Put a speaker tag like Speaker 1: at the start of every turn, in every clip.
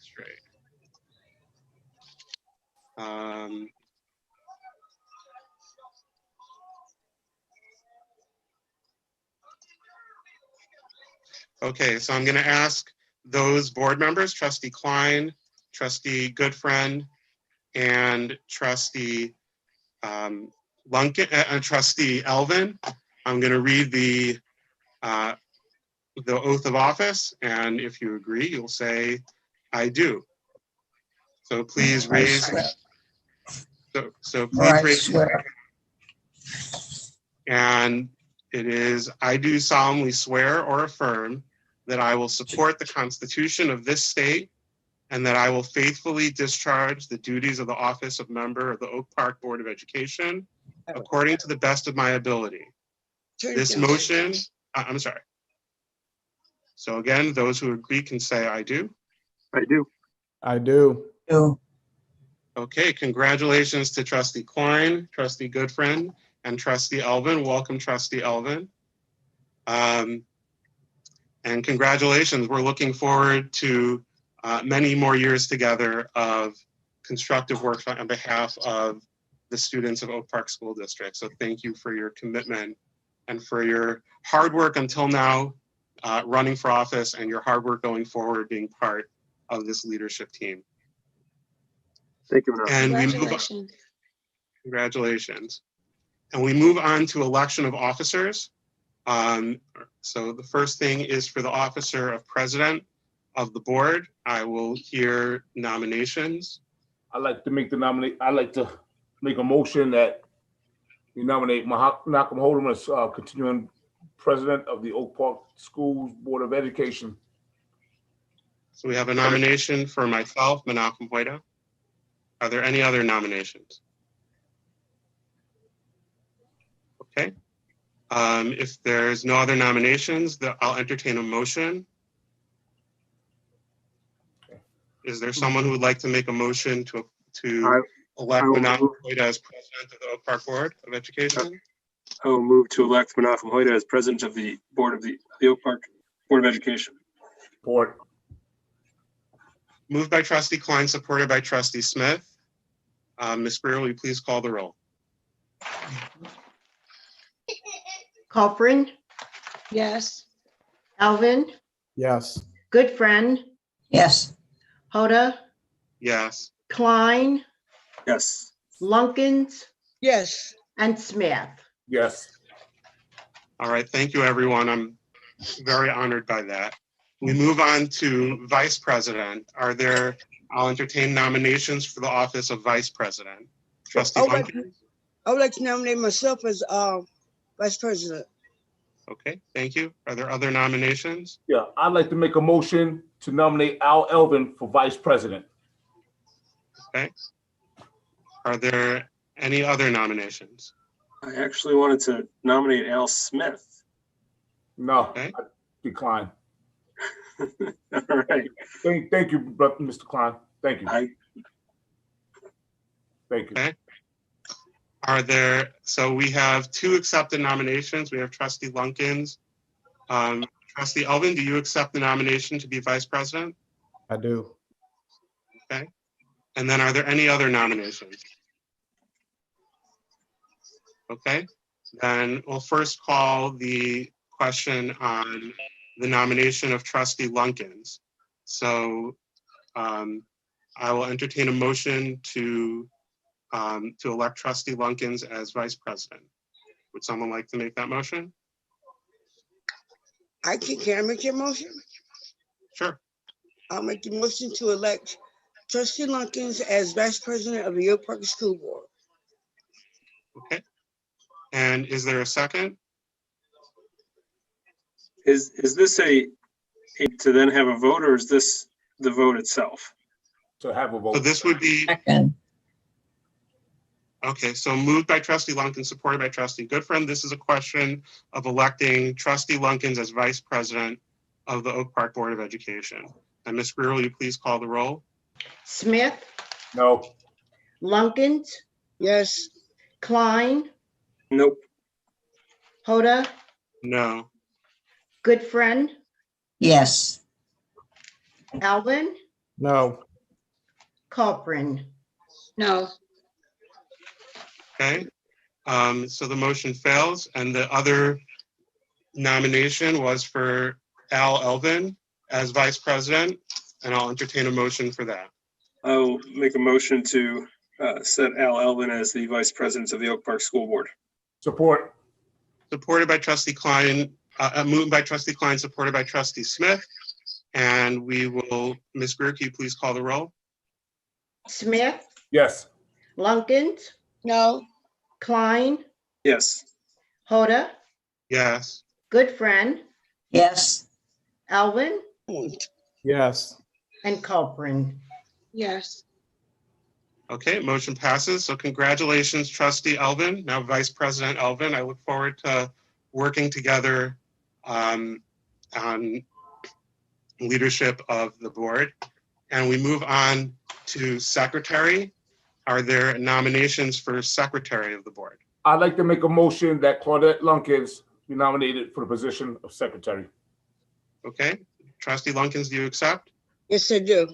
Speaker 1: straight. Okay, so I'm going to ask those board members, Trustee Klein, Trustee Goodfriend, and Trustee Trustee Elvin. I'm going to read the oath of office, and if you agree, you'll say, "I do." So please raise. So please raise. And it is, "I do solemnly swear or affirm that I will support the Constitution of this state and that I will faithfully discharge the duties of the office of member of the Oak Park Board of Education according to the best of my ability." This motion, I'm sorry. So again, those who agree can say, "I do."
Speaker 2: I do.
Speaker 3: I do.
Speaker 1: Okay, congratulations to Trustee Klein, Trustee Goodfriend, and Trustee Elvin. Welcome, Trustee Elvin. And congratulations. We're looking forward to many more years together of constructive work on behalf of the students of Oak Park School District. So thank you for your commitment and for your hard work until now, running for office, and your hard work going forward being part of this leadership team.
Speaker 2: Thank you, Manaf.
Speaker 1: And
Speaker 4: Congratulations.
Speaker 1: congratulations. And we move on to election of officers. So the first thing is for the officer of president of the board. I will hear nominations.
Speaker 5: I'd like to make a motion that we nominate Malcolm Holdham as continuing president of the Oak Park Schools Board of Education.
Speaker 1: So we have a nomination for myself, Menachem Hoyda. Are there any other nominations? Okay. If there's no other nominations, I'll entertain a motion. Is there someone who would like to make a motion to elect Menachem Hoyda as president of the Oak Park Board of Education?
Speaker 2: I will move to elect Menachem Hoyda as president of the board of the Oak Park Board of Education.
Speaker 5: Support.
Speaker 1: Moved by Trustee Klein, supported by Trustee Smith. Ms. Greer, will you please call the roll?
Speaker 6: Coughlin,
Speaker 4: Yes.
Speaker 6: Elvin,
Speaker 3: Yes.
Speaker 6: Goodfriend,
Speaker 7: Yes.
Speaker 6: Hoda,
Speaker 1: Yes.
Speaker 6: Klein,
Speaker 2: Yes.
Speaker 6: Lunkins,
Speaker 7: Yes.
Speaker 6: and Smith.
Speaker 5: Yes.
Speaker 1: All right, thank you, everyone. I'm very honored by that. We move on to vice president. I'll entertain nominations for the office of vice president. Trustee Lunkins?
Speaker 7: I would like to nominate myself as vice president.
Speaker 1: Okay, thank you. Are there other nominations?
Speaker 5: Yeah, I'd like to make a motion to nominate Al Elvin for vice president.
Speaker 1: Okay. Are there any other nominations?
Speaker 2: I actually wanted to nominate Al Smith.
Speaker 5: No,
Speaker 1: Okay.
Speaker 5: I decline.
Speaker 2: All right.
Speaker 5: Thank you, Mr. Klein. Thank you. Thank you.
Speaker 1: Okay. So we have two accepted nominations. We have Trustee Lunkins. Trustee Elvin, do you accept the nomination to be vice president?
Speaker 3: I do.
Speaker 1: Okay. And then are there any other nominations? Okay. Then we'll first call the question on the nomination of Trustee Lunkins. So I will entertain a motion to elect Trustee Lunkins as vice president. Would someone like to make that motion?
Speaker 7: Can I make that motion?
Speaker 1: Sure.
Speaker 7: I'll make the motion to elect Trustee Lunkins as vice president of the Oak Park School Board.
Speaker 1: Okay. And is there a second?
Speaker 2: Is this a to then have a vote, or is this the vote itself?
Speaker 5: To have a vote.
Speaker 1: So this would be,
Speaker 7: Second.
Speaker 1: okay, so moved by Trustee Lunkins, supported by Trustee Goodfriend. This is a question of electing Trustee Lunkins as vice president of the Oak Park Board of Education. And Ms. Greer, will you please call the roll?
Speaker 6: Smith,
Speaker 5: No.
Speaker 6: Lunkins,
Speaker 7: Yes.
Speaker 6: Klein,
Speaker 2: Nope.
Speaker 6: Hoda,
Speaker 1: No.
Speaker 6: Goodfriend,
Speaker 7: Yes.
Speaker 6: Elvin,
Speaker 3: No.
Speaker 6: Corcoran.
Speaker 4: No.
Speaker 1: Okay, so the motion fails, and the other nomination was for Al Elvin as vice president, and I'll entertain a motion for that.
Speaker 2: I'll make a motion to set Al Elvin as the vice president of the Oak Park School Board.
Speaker 5: Support.
Speaker 1: Supported by trustee Klein, moved by trustee Klein, supported by trustee Smith. And we will, Ms. Greer, can you please call the roll?
Speaker 6: Smith,
Speaker 5: Yes.
Speaker 6: Lunkins,
Speaker 7: No.
Speaker 6: Klein,
Speaker 2: Yes.
Speaker 6: Hoda,
Speaker 1: Yes.
Speaker 6: Goodfriend,
Speaker 4: Yes.
Speaker 6: Elvin,
Speaker 3: Yes.
Speaker 6: and Corcoran.
Speaker 4: Yes.
Speaker 1: Okay, motion passes. So congratulations, trustee Elvin, now Vice President Elvin. I look forward to working together on leadership of the board. And we move on to secretary. Are there nominations for secretary of the board?
Speaker 5: I'd like to make a motion that Claudette Lunkins be nominated for the position of secretary.
Speaker 1: Okay, trustee Lunkins, do you accept?
Speaker 7: Yes, I do.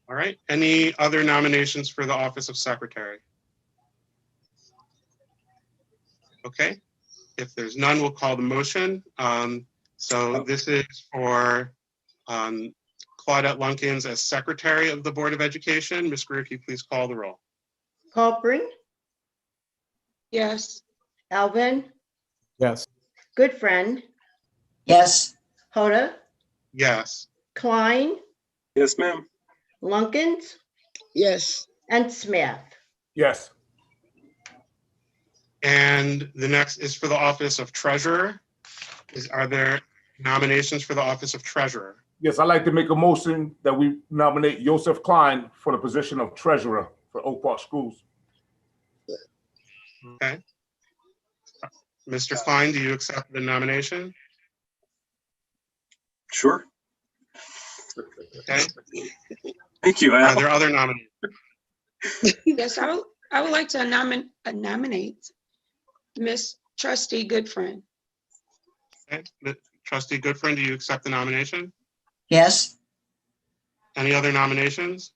Speaker 1: All right, any other nominations for the office of secretary? Okay, if there's none, we'll call the motion. So this is for Claudette Lunkins as secretary of the Board of Education. Ms. Greer, if you please call the roll.
Speaker 6: Corcoran,
Speaker 4: Yes.
Speaker 6: Elvin,
Speaker 3: Yes.
Speaker 6: Goodfriend,
Speaker 4: Yes.
Speaker 6: Hoda,
Speaker 1: Yes.
Speaker 6: Klein,
Speaker 2: Yes, ma'am.
Speaker 6: Lunkins,
Speaker 7: Yes.
Speaker 6: and Smith.
Speaker 5: Yes.
Speaker 1: And the next is for the office of treasurer. Are there nominations for the office of treasurer?
Speaker 5: Yes, I'd like to make a motion that we nominate Joseph Klein for the position of treasurer for Oak Park Schools.
Speaker 1: Okay. Mr. Klein, do you accept the nomination?
Speaker 2: Sure.
Speaker 1: Okay.
Speaker 2: Thank you,
Speaker 1: Are
Speaker 2: Al.
Speaker 1: there other nominations?
Speaker 4: Yes, I would like to nominate Miss Trustee Goodfriend.
Speaker 1: Okay. Trustee Goodfriend, do you accept the nomination?
Speaker 4: Yes.
Speaker 1: Any other nominations?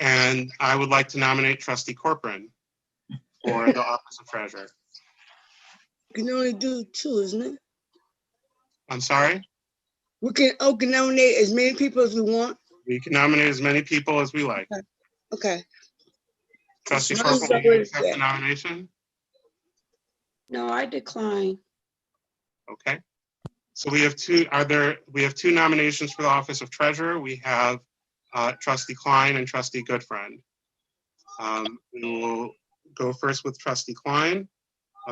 Speaker 1: And I would like to nominate trustee Corcoran for the office of treasurer.
Speaker 7: You can only do two, isn't it?
Speaker 1: I'm sorry?
Speaker 7: We can nominate as many people as we want.
Speaker 1: We can nominate as many people as we like.
Speaker 7: Okay.
Speaker 1: Trustee
Speaker 7: Mine's
Speaker 1: Corcoran, do you
Speaker 7: already
Speaker 1: accept the
Speaker 7: set.
Speaker 1: nomination?
Speaker 4: No, I decline.
Speaker 1: Okay. So we have two nominations for the office of treasurer. We have trustee Klein and trustee Goodfriend. We will go first with trustee Klein.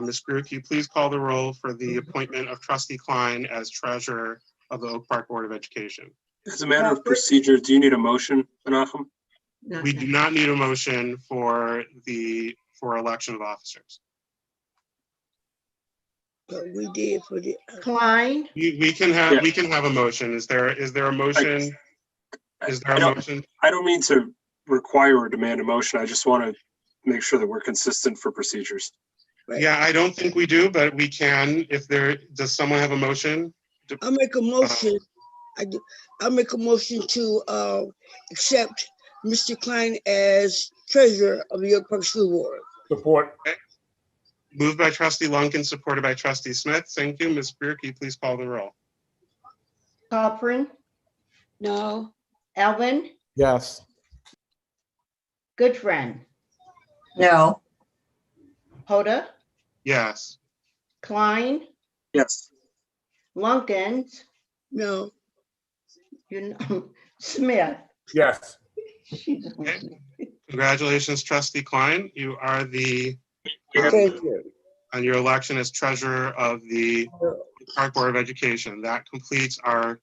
Speaker 1: Ms. Greer, can you please call the roll for the appointment of trustee Klein as treasurer of the Oak Park Board of Education?
Speaker 2: As a matter of procedure, do you need a motion, Menachem?
Speaker 1: We do not need a motion for election of officers.
Speaker 7: But we did for the,
Speaker 6: Klein,
Speaker 1: We can have a motion. Is there a motion? Is there a motion?
Speaker 2: I don't mean to require or demand a motion. I just want to make sure that we're consistent for procedures.
Speaker 1: Yeah, I don't think we do, but we can. Does someone have a motion?
Speaker 7: I'll make a motion. I'll make a motion to accept Mr. Klein as treasurer of the Oak Park School Board.
Speaker 5: Support.
Speaker 1: Moved by trustee Lunkins, supported by trustee Smith. Thank you. Ms. Greer, can you please call the roll?
Speaker 6: Corcoran,
Speaker 4: No.
Speaker 6: Elvin,
Speaker 3: Yes.
Speaker 6: Goodfriend,
Speaker 4: No.
Speaker 6: Hoda,
Speaker 1: Yes.
Speaker 6: Klein,
Speaker 2: Yes.
Speaker 6: Lunkins,
Speaker 7: No.
Speaker 6: Smith.
Speaker 5: Yes.
Speaker 1: Okay. Congratulations, trustee Klein. You are
Speaker 7: Thank you.
Speaker 1: on your election as treasurer of the Park Board of Education. That completes our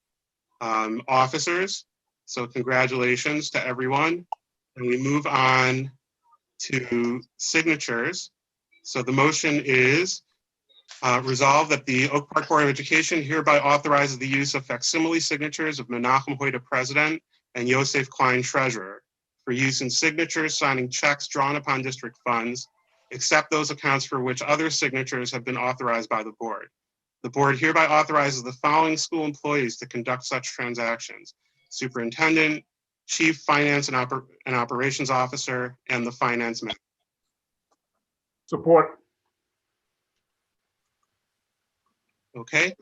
Speaker 1: officers. So congratulations to everyone. And we move on to signatures. So the motion is resolved that the Oak Park Board of Education hereby authorizes the use of facsimile signatures of Menachem Hoyda, President, and Yosef Klein, Treasurer, for use in signatures signing checks drawn upon district funds, except those accounts for which other signatures have been authorized by the board. The board hereby authorizes the following school employees to conduct such transactions: superintendent, chief finance and operations officer, and the finance manager.
Speaker 5: Support.
Speaker 1: Okay.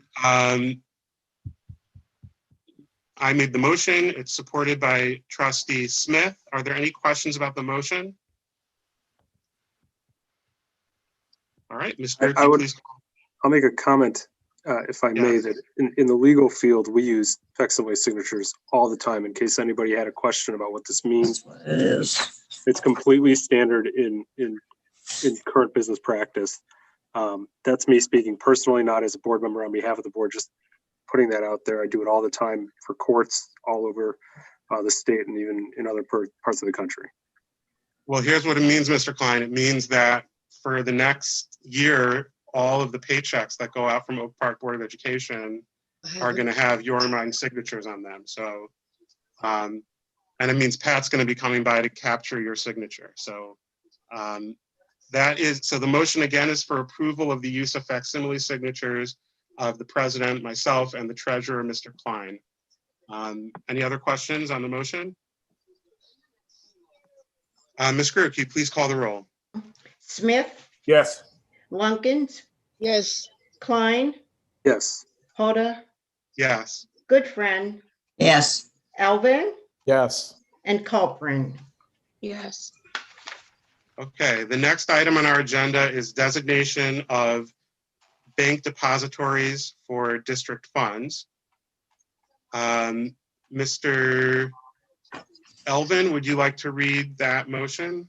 Speaker 1: I made the motion. It's supported by trustee Smith. Are there any questions about the motion? All right, Ms.
Speaker 2: I
Speaker 1: Gerke,
Speaker 2: would-
Speaker 1: please.
Speaker 2: I'll make a comment, if I may,
Speaker 1: Yes.
Speaker 2: that in the legal field, we use facsimile signatures all the time in case anybody had a question about what this means.
Speaker 4: That's what it is.
Speaker 2: It's completely standard in current business practice. That's me speaking personally, not as a board member on behalf of the board, just putting that out there. I do it all the time for courts all over the state and even in other parts of the country.
Speaker 1: Well, here's what it means, Mr. Klein. It means that for the next year, all of the paychecks that go out from Oak Park Board of Education are going to have your and mine signatures on them. So, and it means Pat's going to be coming by to capture your signature. So so the motion again is for approval of the use of facsimile signatures of the president, myself, and the treasurer, Mr. Klein. Any other questions on the motion? Ms. Greer, can you please call the roll?
Speaker 6: Smith,
Speaker 5: Yes.
Speaker 6: Lunkins,
Speaker 7: yes,
Speaker 6: Klein,
Speaker 2: Yes.
Speaker 6: Hoda,
Speaker 1: Yes.
Speaker 6: Goodfriend,
Speaker 4: Yes.
Speaker 6: Elvin,
Speaker 3: yes,
Speaker 6: and Culprin.
Speaker 4: Yes.
Speaker 1: Okay, the next item on our agenda is designation of bank depositories for district funds. Mr. Elvin, would you like to read that motion?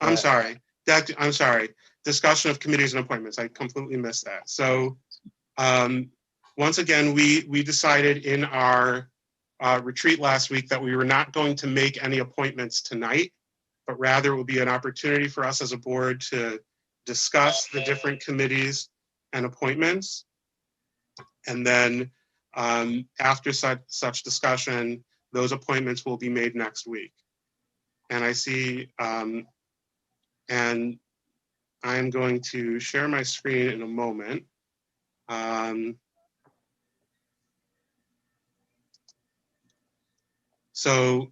Speaker 1: I'm sorry. I'm sorry. Discussion of committees and appointments. I completely missed that. So once again, we decided in our retreat last week that we were not going to make any appointments tonight, but rather it will be an opportunity for us as a board to discuss the different committees and appointments. And then after such discussion, those appointments will be made next week. And I see, and I'm going to share my screen in a moment. So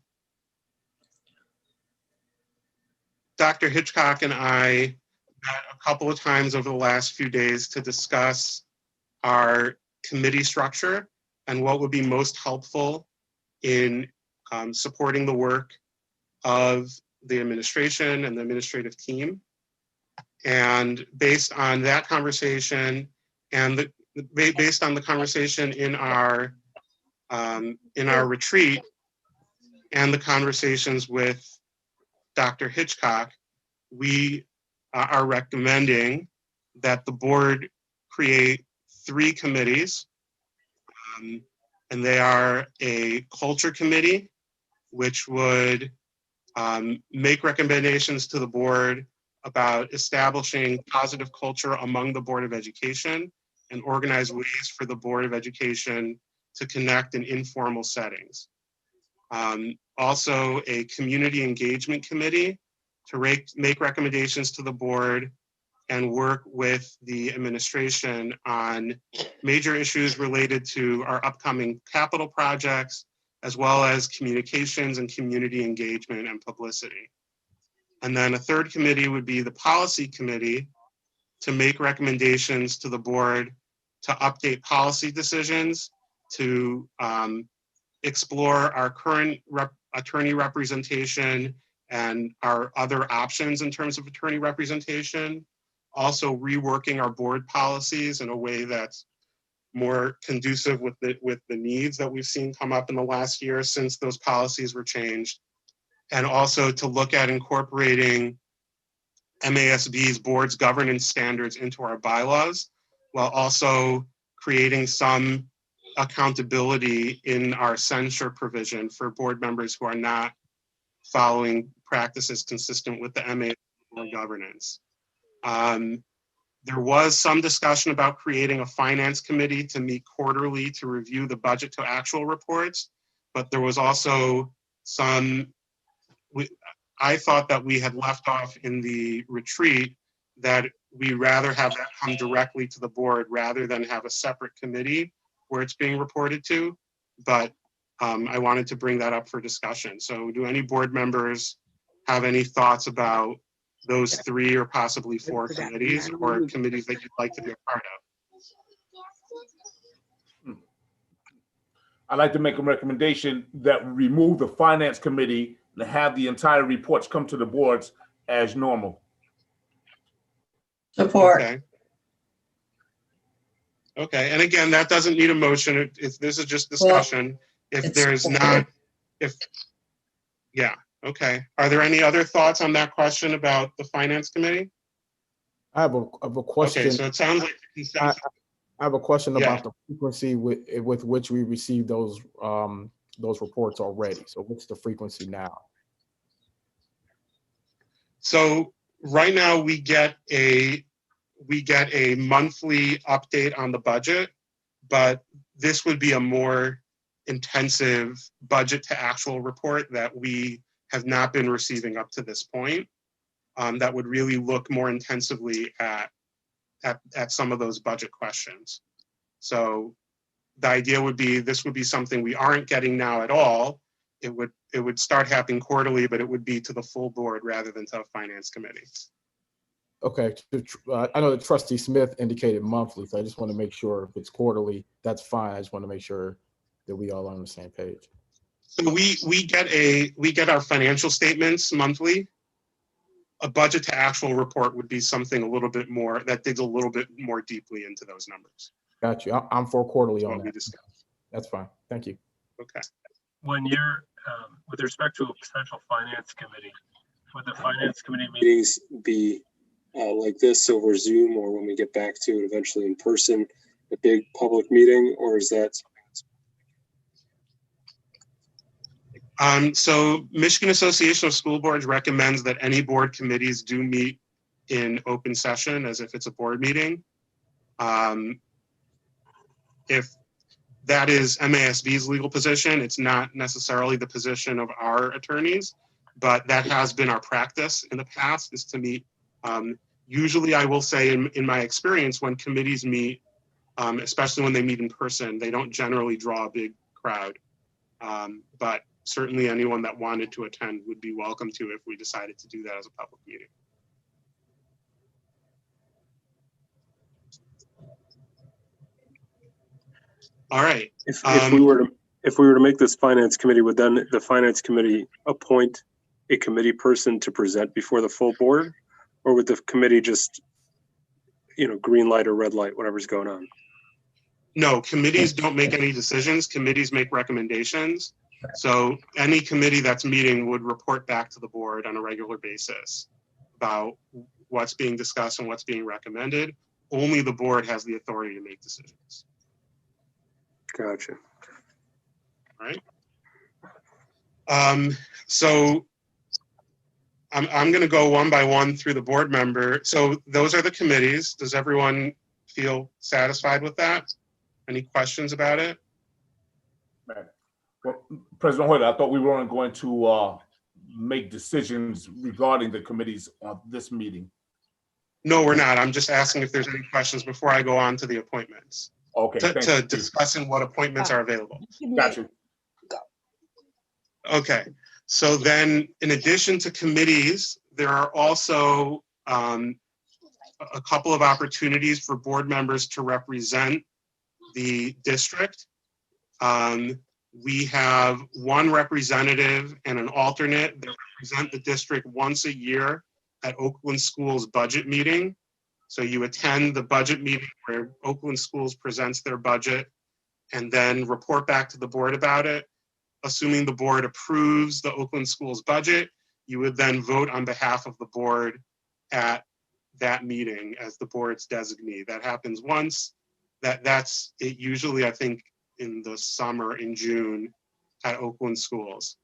Speaker 1: Dr. Hitchcock and I met a couple of times over the last few days to discuss our committee structure and what would be most helpful in supporting the work of the administration and the administrative team. And based on that conversation and based on the conversation in our retreat and the conversations with Dr. Hitchcock, we are recommending that the board create 3 committees. And they are a culture committee, which would make recommendations to the board about establishing positive culture among the Board of Education and organize ways for the Board of Education to connect in informal settings. Also, a community engagement committee to make recommendations to the board and work with the administration on major issues related to our upcoming capital projects, as well as communications and community engagement and publicity. And then a third committee would be the policy committee to make recommendations to the board to update policy decisions, to explore our current attorney representation and our other options in terms of attorney representation. Also reworking our board policies in a way that's more conducive with the needs that we've seen come up in the last year since those policies were changed. And also to look at incorporating MASB's board's governance standards into our bylaws, while also creating some accountability in our censure provision for board members who are not following practices consistent with the MASB board governance. There was some discussion about creating a finance committee to meet quarterly to review the budget to actual reports, but there was also I thought that we had left off in the retreat that we rather have that come directly to the board rather than have a separate committee where it's being reported to. but I wanted to bring that up for discussion. So do any board members have any thoughts about those 3 or possibly 4 committees or committees that you'd like to be a part of?
Speaker 5: I'd like to make a recommendation that we remove the finance committee and have the entire reports come to the boards as normal.
Speaker 4: Support.
Speaker 1: Okay. Okay, and again, that doesn't need a motion. This is just discussion. If
Speaker 4: it's
Speaker 1: there's
Speaker 4: supported.
Speaker 1: not, yeah, okay. Are there any other thoughts on that question about the finance committee?
Speaker 3: I have a question.
Speaker 1: Okay, so it sounds like the consensus.
Speaker 3: I have a question
Speaker 1: Yeah.
Speaker 3: about the frequency with which we receive those reports already. So what's the frequency now?
Speaker 1: So right now we get a monthly update on the budget, but this would be a more intensive budget to actual report that we have not been receiving up to this point. That would really look more intensively at some of those budget questions. So the idea would be this would be something we aren't getting now at all. It would start happening quarterly, but it would be to the full board rather than to a finance committee.
Speaker 3: Okay, I know that Trustee Smith indicated monthly, so I just want to make sure if it's quarterly, that's fine. I just want to make sure that we all are on the same page.
Speaker 1: So we get our financial statements monthly. A budget to actual report would be something a little bit more that digs a little bit more deeply into those numbers.
Speaker 3: Got you. I'm for quarterly on
Speaker 1: What we
Speaker 3: that.
Speaker 1: discussed.
Speaker 3: That's fine. Thank you.
Speaker 1: Okay.
Speaker 2: When you're, with respect to a potential finance committee, would the finance committee meetings be like this over Zoom, or when we get back to it eventually in person, a big public meeting, or is that?
Speaker 1: So Michigan Association of School Boards recommends that any board committees do meet in open session as if it's a board meeting. If that is MASB's legal position, it's not necessarily the position of our attorneys, but that has been our practice in the past, is to meet. Usually I will say in my experience, when committees meet, especially when they meet in person, they don't generally draw a big crowd. But certainly anyone that wanted to attend would be welcome to if we decided to do that as a public meeting. All right.
Speaker 2: If we were to make this finance committee, would then the finance committee appoint a committee person to present before the full board, or would the committee just, green light or red light, whatever's going on?
Speaker 1: No, committees don't make any decisions. Committees make recommendations. So any committee that's meeting would report back to the board on a regular basis about what's being discussed and what's being recommended. Only the board has the authority to make decisions.
Speaker 2: Gotcha.
Speaker 1: All right. So I'm going to go one by one through the board member. So those are the committees. Does everyone feel satisfied with that? Any questions about it?
Speaker 5: Well, President Hoyer, I thought we weren't going to make decisions regarding the committees on this meeting.
Speaker 1: No, we're not. I'm just asking if there's any questions before I go on to the appointments.
Speaker 5: Okay,
Speaker 1: To discussing what appointments are available.
Speaker 5: got you.
Speaker 1: Okay, so then in addition to committees, there are also a couple of opportunities for board members to represent the district. We have one representative and an alternate that represent the district once a year at Oakland Schools budget meeting. So you attend the budget meeting where Oakland Schools presents their budget and then report back to the board about it. Assuming the board approves the Oakland Schools budget, you would then vote on behalf of the board at that meeting as the board's designee. That happens once. That's it, usually, I think, in the summer in June at Oakland Schools.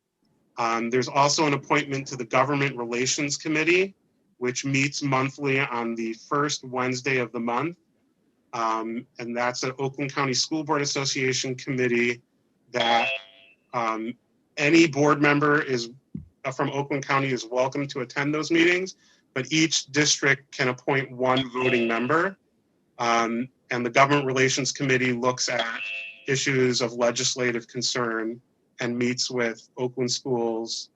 Speaker 1: There's also an appointment to the Government Relations Committee, which meets monthly on the first Wednesday of the month. And that's an Oakland County School Board Association committee that any board member is from Oakland County is welcome to attend those meetings, but each district can appoint one voting member. And the Government Relations Committee looks at issues of legislative concern and meets with Oakland Schools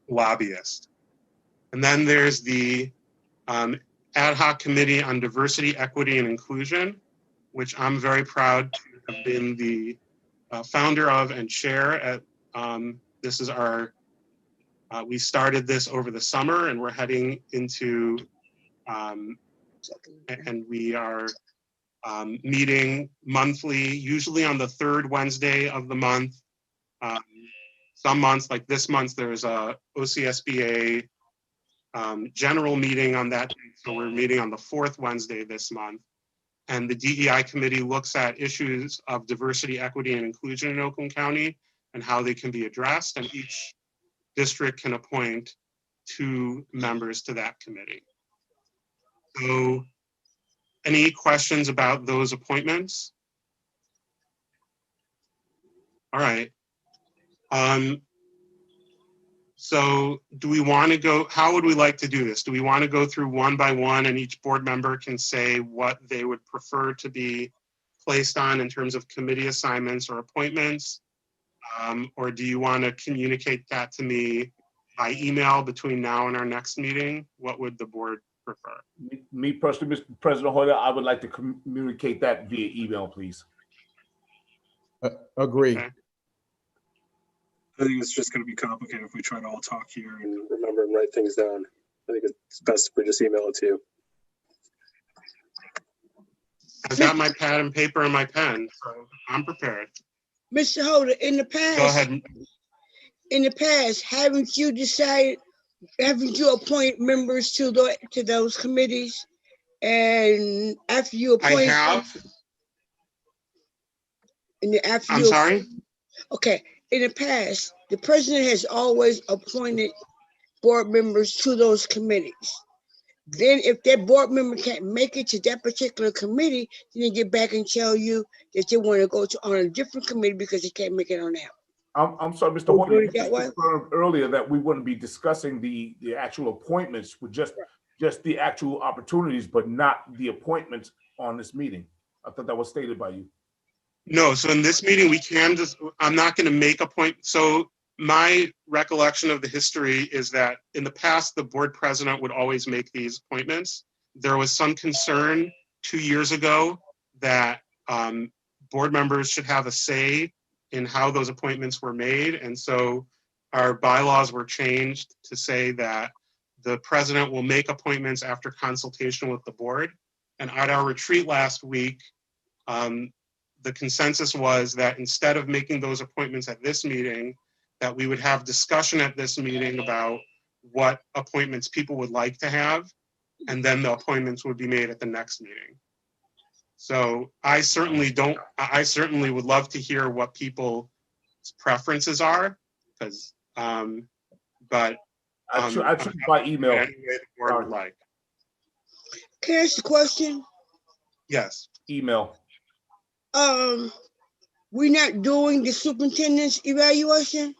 Speaker 1: lobbyists. And then there's the Ad hoc Committee on Diversity, Equity, and Inclusion, which I'm very proud to have been the founder of and chair at. This is our, we started this over the summer and we're heading into, and we are meeting monthly, usually on the third Wednesday of the month. Some months, like this month, there's a OCSBA general meeting on that day. So we're meeting on the fourth Wednesday this month. And the DEI committee looks at issues of diversity, equity, and inclusion in Oakland County and how they can be addressed. And each district can appoint 2 members to that committee. So any questions about those appointments? All right. So do we want to go, how would we like to do this? Do we want to go through one by one and each board member can say what they would prefer to be placed on in terms of committee assignments or appointments? Or do you want to communicate that to me by email between now and our next meeting? What would the board prefer?
Speaker 5: Me personally, Mr. President Hoyer, I would like to communicate that via email, please.
Speaker 3: Agree.
Speaker 1: Okay.
Speaker 2: I think it's just going to be complicated if we try to all talk here and remember and write things down. I think it's best if we just email it to you.
Speaker 1: I've got my pad and paper and my pen, so I'm prepared.
Speaker 7: Mr. Holder, in the
Speaker 1: Go
Speaker 7: past,
Speaker 1: ahead.
Speaker 7: haven't you appointed members to those committees? And after you
Speaker 1: I
Speaker 7: appoint.
Speaker 1: have,
Speaker 7: And then after
Speaker 1: I'm
Speaker 7: you.
Speaker 1: sorry?
Speaker 7: Okay, in the past, the president has always appointed board members to those committees. Then if that board member can't make it to that particular committee, then they get back and tell you that they want to go to on a different committee because they can't make it on that.
Speaker 5: I'm sorry, Mr.
Speaker 7: Oh,
Speaker 5: Hoyer,
Speaker 7: really,
Speaker 5: you
Speaker 7: that way?
Speaker 5: confirmed earlier that we wouldn't be discussing the actual appointments with just the actual opportunities, but not the appointments on this meeting. I thought that was stated by you.
Speaker 1: No, so in this meeting, we can just, I'm not going to make a point. So my recollection of the history is that in the past, the board president would always make these appointments. There was some concern 2 years ago that board members should have a say in how those appointments were made. And so our bylaws were changed to say that the president will make appointments after consultation with the board. And at our retreat last week, the consensus was that instead of making those appointments at this meeting, that we would have discussion at this meeting about what appointments people would like to have, and then the appointments would be made at the next meeting. So I certainly would love to hear what people's preferences are, because, but.
Speaker 5: I should by email.
Speaker 1: Any way the board would like.
Speaker 7: Can I ask a question?
Speaker 1: Yes.
Speaker 5: Email.
Speaker 7: We're not doing the superintendent's evaluation?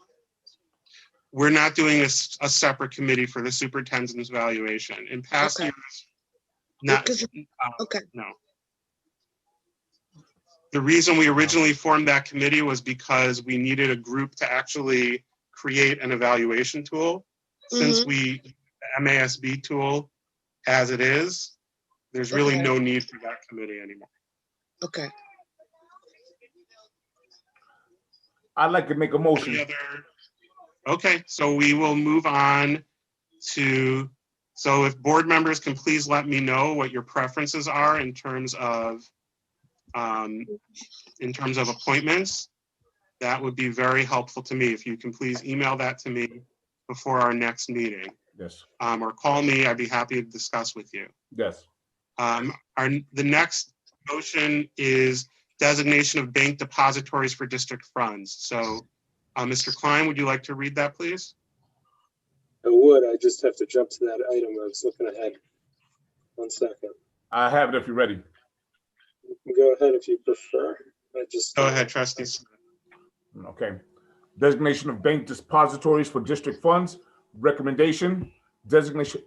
Speaker 1: We're not doing a separate committee for the superintendent's evaluation. In past
Speaker 7: Okay.
Speaker 1: years, not,
Speaker 7: Okay,
Speaker 1: no. The reason we originally formed that committee was because we needed a group to actually create an evaluation tool. Since the MASB tool, as it is, there's really
Speaker 7: Okay.
Speaker 1: no need for that committee anymore.
Speaker 7: okay.
Speaker 5: I'd like to make a motion.
Speaker 1: Any other? Okay, so we will move on to, so if board members can please let me know what your preferences are in terms of appointments, that would be very helpful to me. If you can please email that to me before our next meeting,
Speaker 5: Yes,
Speaker 1: or call me, I'd be happy to discuss with you.
Speaker 5: yes.
Speaker 1: The next motion is designation of bank depositories for district funds. So, Mr. Klein, would you like to read that, please?
Speaker 2: I would. I just have to jump to that item. I was looking ahead. 1 second.
Speaker 5: I have it if you're ready.
Speaker 2: Go ahead if you prefer.
Speaker 1: Go ahead, trustees.
Speaker 5: Okay. Designation of bank depositories for district funds. Recommendation, designation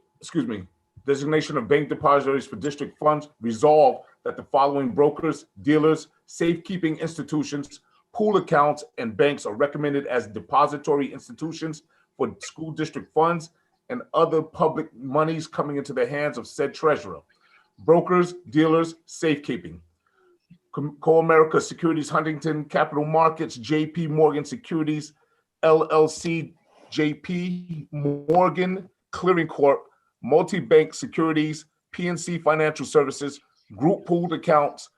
Speaker 5: of bank depositories for district funds. Resolve that the following brokers, dealers, safekeeping institutions, pool accounts, and banks are recommended as depository institutions for school district funds and other public monies coming into the hands of said treasurer. Brokers, dealers, safekeeping. Co-America Securities, Huntington Capital Markets, JP Morgan Securities, LLC, JP Morgan Clearing Corp, Multi-Bank Securities, PNC Financial Services, Group Pooled Accounts,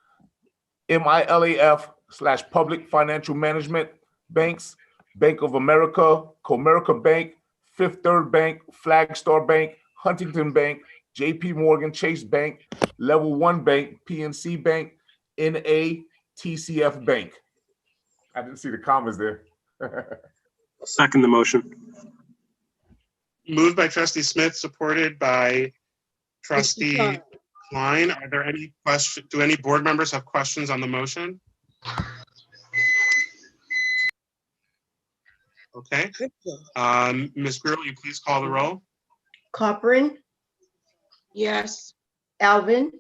Speaker 5: MILAF/Public Financial Management Banks, Bank of America, Comerica Bank, Fifth Third Bank, Flagstar Bank, Huntington Bank, JP Morgan Chase Bank, Level One Bank, PNC Bank, NATCF Bank. I didn't see the commas there.
Speaker 2: I'll second the motion.
Speaker 1: Moved by trustee Smith, supported by trustee
Speaker 7: Klein.
Speaker 1: Klein. Are there any questions? Do any board members have questions on the motion? Okay. Ms. Greer, will you please call the roll?
Speaker 6: Copeland,
Speaker 4: Yes.
Speaker 6: Alvin,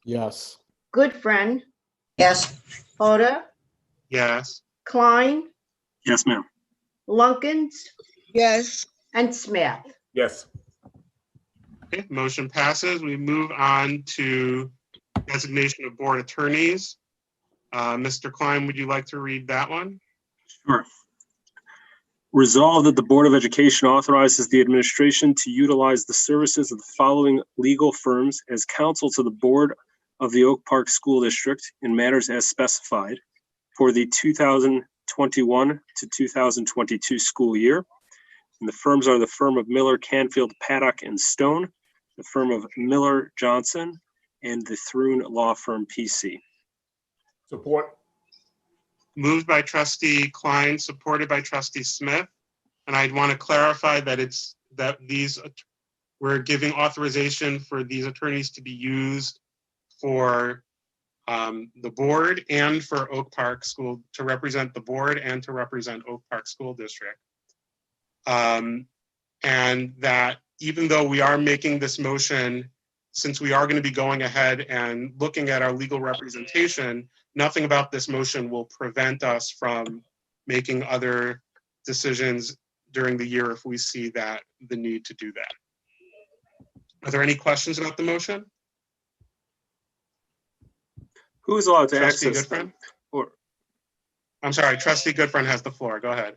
Speaker 3: Yes.
Speaker 6: Goodfriend,
Speaker 4: Yes.
Speaker 6: Hoda,
Speaker 1: Yes.
Speaker 6: Klein,
Speaker 2: Yes, ma'am.
Speaker 6: Lunkins,
Speaker 7: Yes.
Speaker 6: and Smith.
Speaker 5: Yes.
Speaker 1: Okay, motion passes. We move on to designation of board attorneys. Mr. Klein, would you like to read that one?
Speaker 2: Sure. Resolved that the Board of Education authorizes the administration to utilize the services of the following legal firms as counsel to the Board of the Oak Park School District in matters as specified for the 2021 to 2022 school year. And the firms are the firm of Miller, Canfield, Paddock, and Stone, the firm of Miller, Johnson, and the Thrun Law Firm, PC.
Speaker 5: Support.
Speaker 1: Moved by trustee Klein, supported by trustee Smith. And I'd want to clarify that we're giving authorization for these attorneys to be used for the board and for Oak Park School, to represent the board and to represent Oak Park School District. And that even though we are making this motion, since we are going to be going ahead and looking at our legal representation, nothing about this motion will prevent us from making other decisions during the year if we see that the need to do that. Are there any questions about the motion?
Speaker 2: Who is allowed to
Speaker 1: Trustee
Speaker 2: access
Speaker 1: Goodfriend?
Speaker 2: them? Or
Speaker 1: I'm sorry, trustee Goodfriend has the floor. Go ahead.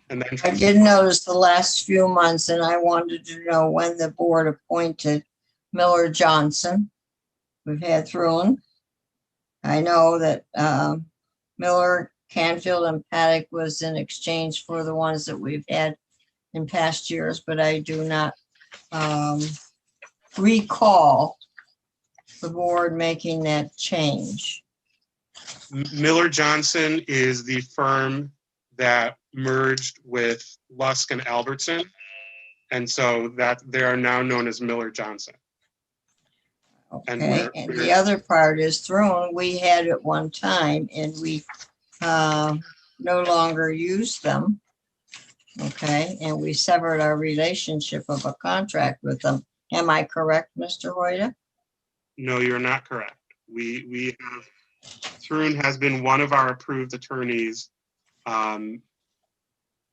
Speaker 1: And then
Speaker 4: I
Speaker 1: trustee-
Speaker 4: did notice the last few months, and I wanted to know when the board appointed Miller Johnson. We've had Thrun. I know that Miller, Canfield, and Paddock was in exchange for the ones that we've had in past years, but I do not recall the board making that change.
Speaker 1: Miller Johnson is the firm that merged with Lusk and Albertson. And so that they are now known as Miller Johnson. And
Speaker 4: Okay,
Speaker 1: we're-
Speaker 4: and the other part is Thrun, we had at one time and we no longer use them. Okay, and we severed our relationship of a contract with them. Am I correct, Mr. Hoyda?
Speaker 1: No, you're not correct. We have, Thrun has been one of our approved attorneys,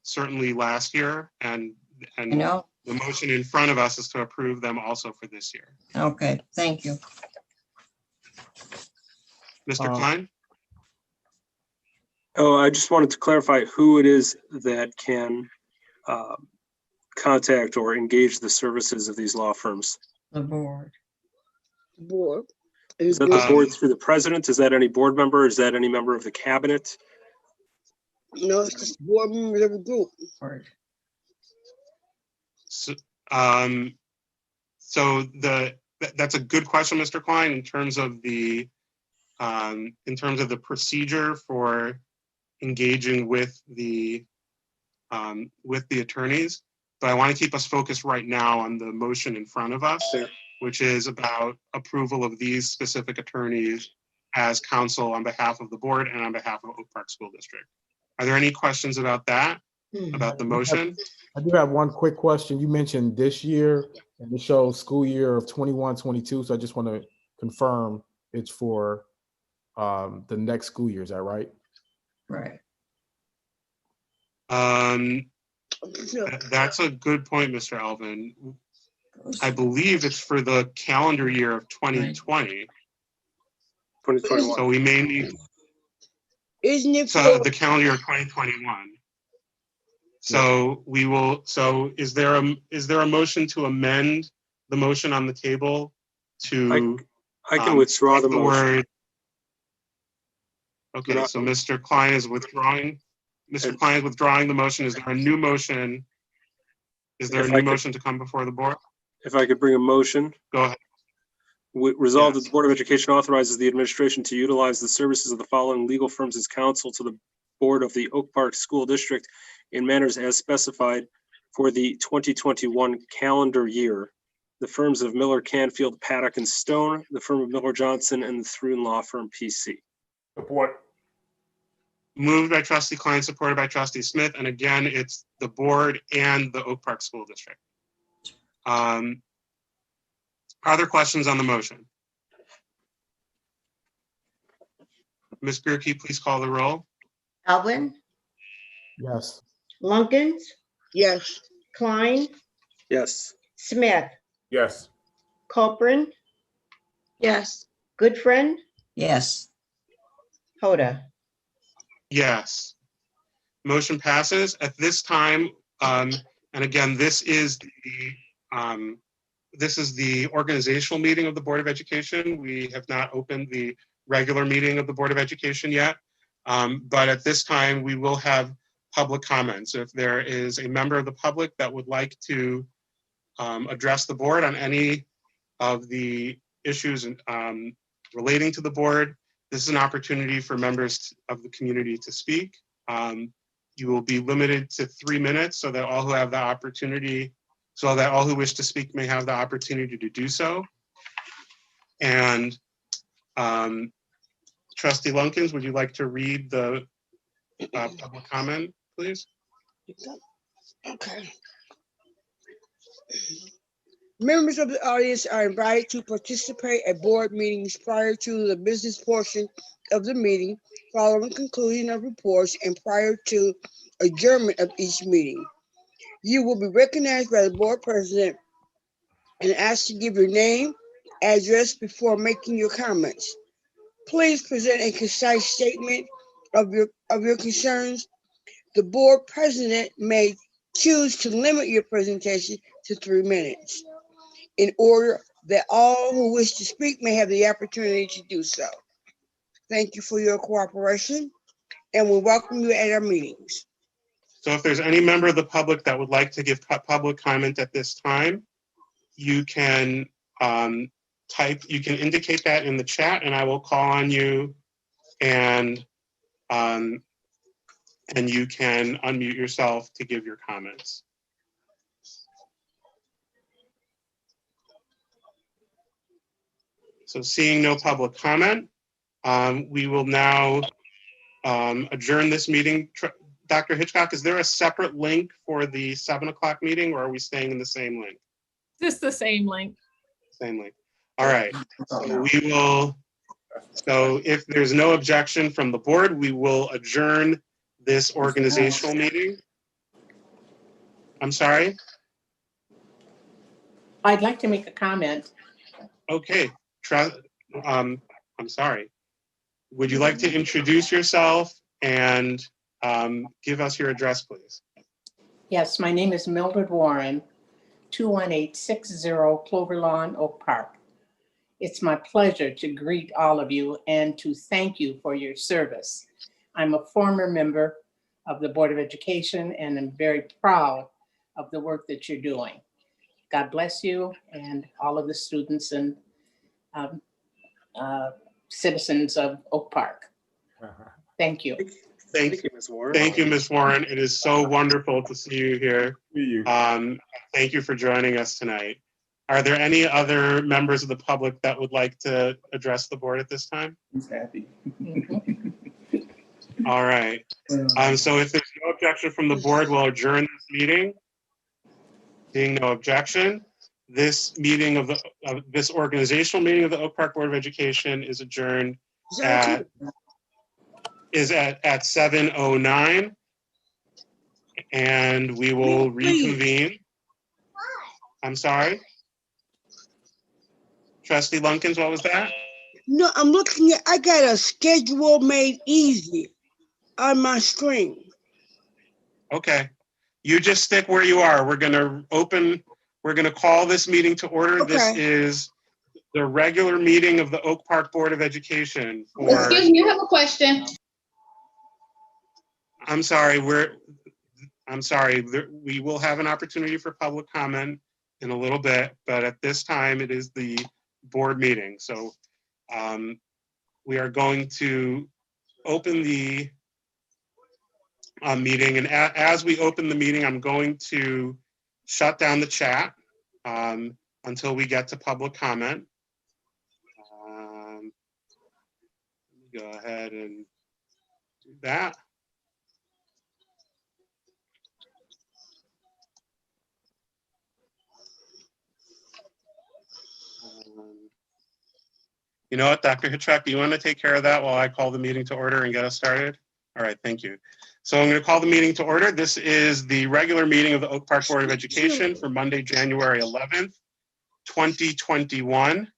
Speaker 1: certainly last year, and
Speaker 4: You know,
Speaker 1: the motion in front of us is to approve them also for this year.
Speaker 4: okay, thank you.
Speaker 1: Mr. Klein?
Speaker 2: Oh, I just wanted to clarify who it is that can contact or engage the services of these law firms.
Speaker 4: The board.
Speaker 7: Board.
Speaker 2: Is that the board through the president? Is that any board member? Is that any member of the cabinet?
Speaker 7: No, it's just board members of the group.
Speaker 4: Board.
Speaker 1: So, that's a good question, Mr. Klein, in terms of the procedure for engaging with the attorneys. But I want to keep us focused right now on the motion in front of us, which is about approval of these specific attorneys as counsel on behalf of the board and on behalf of Oak Park School District. Are there any questions about that, about the motion?
Speaker 3: I do have one quick question. You mentioned this year, and it shows school year of 21-22. So I just want to confirm it's for the next school year. Is that right?
Speaker 4: Right.
Speaker 1: That's a good point, Mr. Alvin. I believe it's for the calendar year of 2020.
Speaker 2: 2021.
Speaker 1: So we may need,
Speaker 7: Isn't it
Speaker 1: so
Speaker 7: for,
Speaker 1: the calendar year of 2021. So we will, so is there a motion to amend the motion on the table to
Speaker 2: I can withdraw the
Speaker 1: the
Speaker 2: motion.
Speaker 1: word? Okay, so Mr. Klein is withdrawing. Mr. Klein is withdrawing the motion. Is there a new motion? Is there a
Speaker 2: If I
Speaker 1: new
Speaker 2: could-
Speaker 1: motion to come before the board?
Speaker 2: If I could bring a motion,
Speaker 1: Go ahead.
Speaker 2: resolve that
Speaker 1: Yes.
Speaker 2: the Board of Education authorizes the administration to utilize the services of the following legal firms as counsel to the Board of the Oak Park School District in manners as specified for the 2021 calendar year. The firms of Miller, Canfield, Paddock, and Stone, the firm of Miller Johnson, and the Thrun Law Firm, PC.
Speaker 5: Support.
Speaker 1: Moved by trustee Klein, supported by trustee Smith. And again, it's the board and the Oak Park School District. Are there questions on the motion? Ms. Gerke, please call the roll.
Speaker 6: Alvin,
Speaker 3: Yes.
Speaker 6: Lunkins,
Speaker 7: yes,
Speaker 6: Klein,
Speaker 2: Yes.
Speaker 6: Smith,
Speaker 5: Yes.
Speaker 6: Culperin,
Speaker 8: yes,
Speaker 6: Goodfriend,
Speaker 4: Yes.
Speaker 6: Hoda.
Speaker 1: Yes. Motion passes. At this time, and again, this is the organizational meeting of the Board of Education. We have not opened the regular meeting of the Board of Education yet. But at this time, we will have public comments. If there is a member of the public that would like to address the board on any of the issues relating to the board, this is an opportunity for members of the community to speak. You will be limited to 3 minutes so that all who have the opportunity, so that all who wish to speak may have the opportunity to do so. And Trustee Lunkins, would you like to read the public comment, please?
Speaker 7: okay. Members of the audience are invited to participate at board meetings prior to the business portion of the meeting, following conclusion of reports, and prior to adjournment of each meeting. You will be recognized by the board president and asked to give your name, address before making your comments. Please present a concise statement of your concerns. The board president may choose to limit your presentation to 3 minutes in order that all who wish to speak may have the opportunity to do so. Thank you for your cooperation, and we welcome you at our meetings.
Speaker 1: So if there's any member of the public that would like to give public comment at this time, you can you can indicate that in the chat and I will call on you, and you can unmute yourself to give your comments. So seeing no public comment, we will now adjourn this meeting. Dr. Hitchcock, is there a separate link for the 7 o'clock meeting, or are we staying in the same link?
Speaker 8: just the same link.
Speaker 1: Same link. All right. So we will, so if there's no objection from the board, we will adjourn this organizational meeting. I'm sorry?
Speaker 9: I'd like to make a comment.
Speaker 1: Okay. I'm sorry. Would you like to introduce yourself and give us your address, please?
Speaker 9: Yes, my name is Mildred Warren, 21860 Clover Lawn, Oak Park. It's my pleasure to greet all of you and to thank you for your service. I'm a former member of the Board of Education and I'm very proud of the work that you're doing. God bless you and all of the students and citizens of Oak Park. Thank you.
Speaker 1: Thank
Speaker 2: you, Ms. Warren.
Speaker 1: Thank you, Ms. Warren. It is so wonderful to see you here. Thank you for joining us tonight. Are there any other members of the public that would like to address the board at this time?
Speaker 5: He's happy.
Speaker 1: All right. So if there's no objection from the board, we'll adjourn this meeting. Seeing no objection, this meeting of this organizational meeting of the Oak Park Board of Education is adjourned
Speaker 7: Is that okay?
Speaker 1: is at 7:09. And we will
Speaker 7: Please.
Speaker 1: reconvene. I'm sorry. Trustee Lunkins, what was that?
Speaker 7: No, I'm looking at, I got a schedule made easy on my screen.
Speaker 1: Okay. You just stick where you are. We're gonna call this meeting to order. This
Speaker 7: Okay.
Speaker 1: is the regular meeting of the Oak Park Board of Education for,
Speaker 8: Excuse me, you have a question.
Speaker 1: I'm sorry, we will have an opportunity for public comment in a little bit, but at this time it is the board meeting. So we are going to open the meeting, and as we open the meeting, I'm going to shut down the chat until we get to public comment. Let me go ahead and do that. You know what, Dr. Hitchcock, do you want to take care of that while I call the meeting to order and get us started? All right, thank you. So I'm going to call the meeting to order. This is the regular meeting of the Oak Park Board of Education for Monday, January 11th, 2021.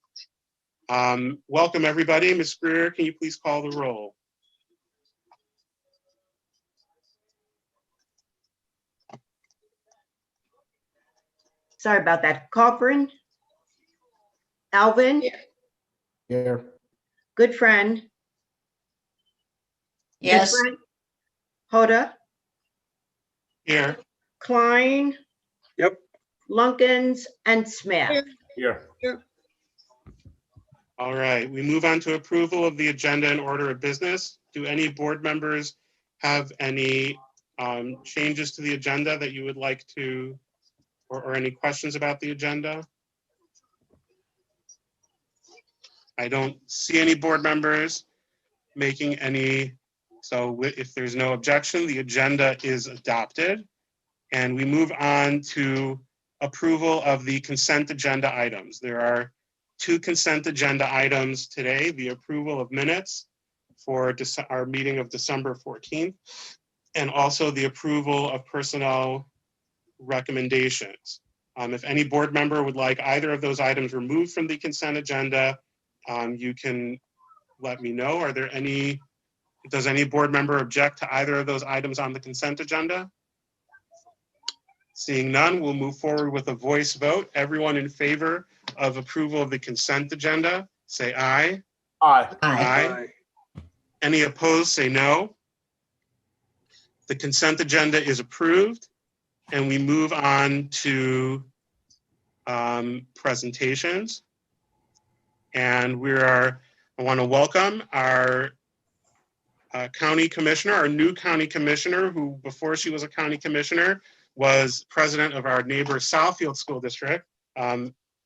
Speaker 1: Welcome, everybody. Ms. Greer, can you please call the roll?
Speaker 6: Sorry about that. Corcoran. Alvin.
Speaker 3: Here.
Speaker 6: Good friend.
Speaker 4: Yes,
Speaker 6: Good friend. Hoda.
Speaker 1: Here.
Speaker 6: Klein.
Speaker 2: Yep.
Speaker 6: Lunkins and Smith.
Speaker 5: Here.
Speaker 1: All right, we move on to approval of the agenda and order of business. Do any board members have any changes to the agenda that you would like to, or any questions about the agenda? I don't see any board members making any, so if there's no objection, the agenda is adopted. And we move on to approval of the consent agenda items. There are 2 consent agenda items today: the approval of minutes for our meeting of December 14th, and also the approval of personnel recommendations. If any board member would like either of those items removed from the consent agenda, you can let me know. Does any board member object to either of those items on the consent agenda? Seeing none, we'll move forward with a voice vote. Everyone in favor of approval of the consent agenda, say aye.
Speaker 5: Aye.
Speaker 1: Aye. Any opposed, say no. The consent agenda is approved, and we move on to presentations. And I want to welcome our county commissioner, our new county commissioner, who before she was a county commissioner was president of our neighbor Southfield School District,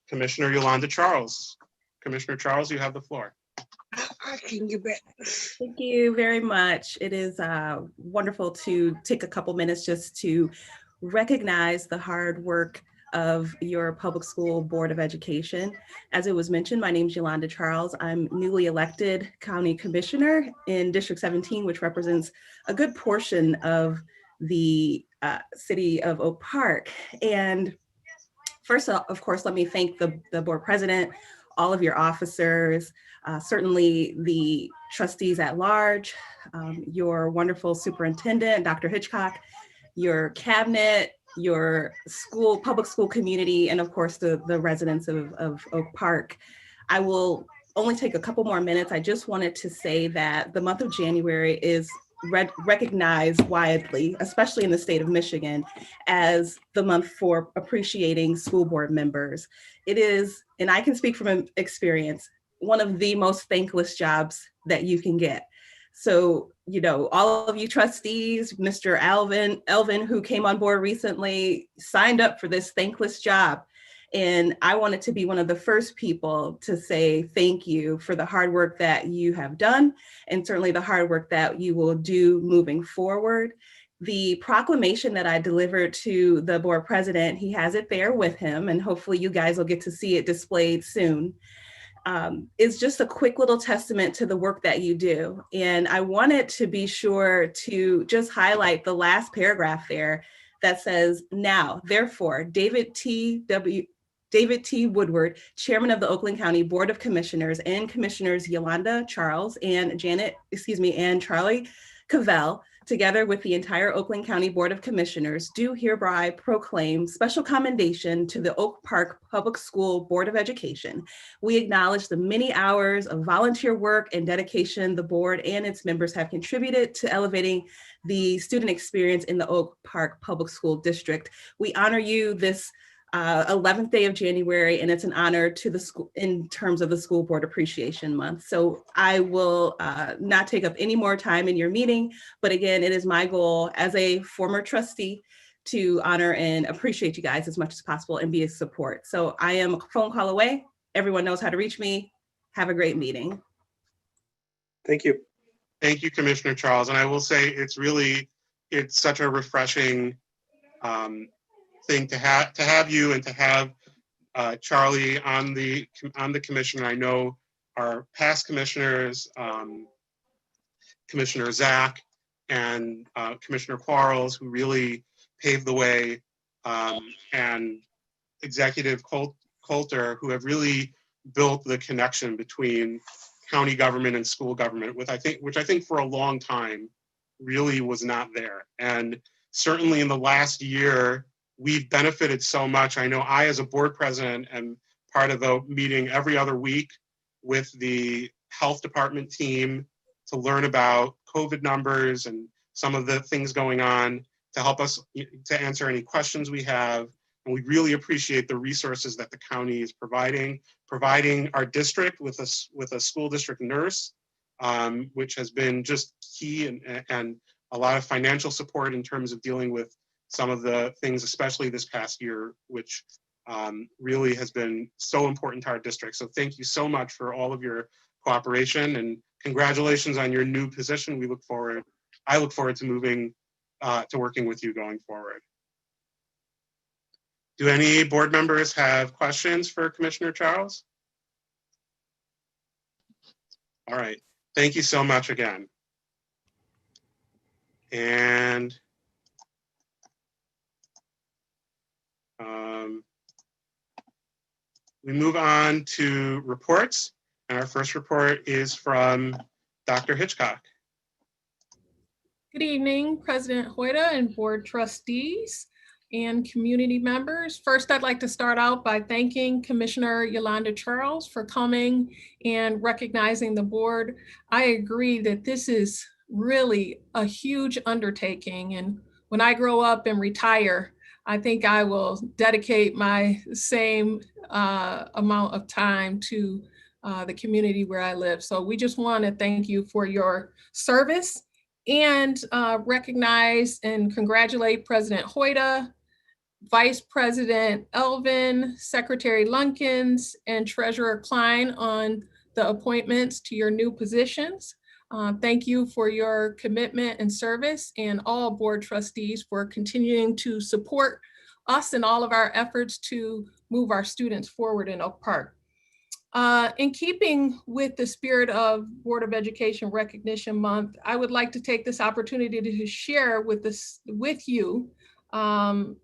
Speaker 1: Commissioner Yolanda Charles. Commissioner Charles, you have the floor.
Speaker 7: I can get back.
Speaker 10: Thank you very much. It is wonderful to take a couple minutes just to recognize the hard work of your public school board of education. As it was mentioned, my name is Yolanda Charles. I'm newly elected county commissioner in District 17, which represents a good portion of the city of Oak Park. And first, of course, let me thank the board president, all of your officers, certainly the trustees at large, your wonderful superintendent, Dr. Hitchcock, your cabinet, your school, public school community, and of course the residents of Oak Park. I will only take a couple more minutes. I just wanted to say that the month of January is recognized widely, especially in the state of Michigan, as the month for appreciating school board members. It is, and I can speak from experience, one of the most thankless jobs that you can get. So, you know, all of you trustees, Mr. Elvin, who came on board recently, signed up for this thankless job. And I wanted to be one of the first people to say thank you for the hard work that you have done, and certainly the hard work that you will do moving forward. The proclamation that I delivered to the board president, he has it there with him, and hopefully you guys will get to see it displayed soon. is just a quick little testament to the work that you do. And I wanted to be sure to just highlight the last paragraph there that says, now, therefore, David T. Woodward, Chairman of the Oakland County Board of Commissioners, and Commissioners Yolanda Charles and Charlie Cavell, together with the entire Oakland County Board of Commissioners, do hereby proclaim special commendation to the Oak Park Public School Board of Education. We acknowledge the many hours of volunteer work and dedication the board and its members have contributed to elevating the student experience in the Oak Park Public School District. We honor you this 11th day of January, and it's an honor to the school in terms of the School Board Appreciation Month. So I will not take up any more time in your meeting, but again, it is my goal as a former trustee to honor and appreciate you guys as much as possible and be a support. So I am a phone call away. Everyone knows how to reach me. Have a great meeting.
Speaker 2: Thank you.
Speaker 1: Thank you, Commissioner Charles. And I will say it's such a refreshing thing to have you and to have Charlie on the commission. I know our past commissioners, Commissioner Zach and Commissioner Quarles, who really paved the way, and Executive Coulter, who have really built the connection between county government and school government, which I think for a long time really was not there. And certainly in the last year, we've benefited so much. I know I, as a board president, am part of a meeting every other week with the health department team to learn about COVID numbers and some of the things going on to help us to answer any questions we have. And we really appreciate the resources that the county is providing our district with a school district nurse, which has been just key, and a lot of financial support in terms of dealing with some of the things, especially this past year, which really has been so important to our district. So thank you so much for all of your cooperation, and congratulations on your new position. I look forward to moving to working with you going forward. Do any board members have questions for Commissioner Charles? All right, thank you so much again. And we move on to reports, and our first report is from Dr. Hitchcock.
Speaker 8: Good evening, President Hoyda and board trustees and community members. First, I'd like to start out by thanking Commissioner Yolanda Charles for coming and recognizing the board. I agree that this is really a huge undertaking, and when I grow up and retire, I think I will dedicate my same amount of time to the community where I live. So we just want to thank you for your service and recognize and congratulate President Hoyda, Vice President Elvin, Secretary Lunkins, and Treasurer Klein on the appointments to your new positions. Thank you for your commitment and service, and all board trustees for continuing to support us in all of our efforts to move our students forward in Oak Park. In keeping with the spirit of Board of Education Recognition Month, I would like to take this opportunity to share with you and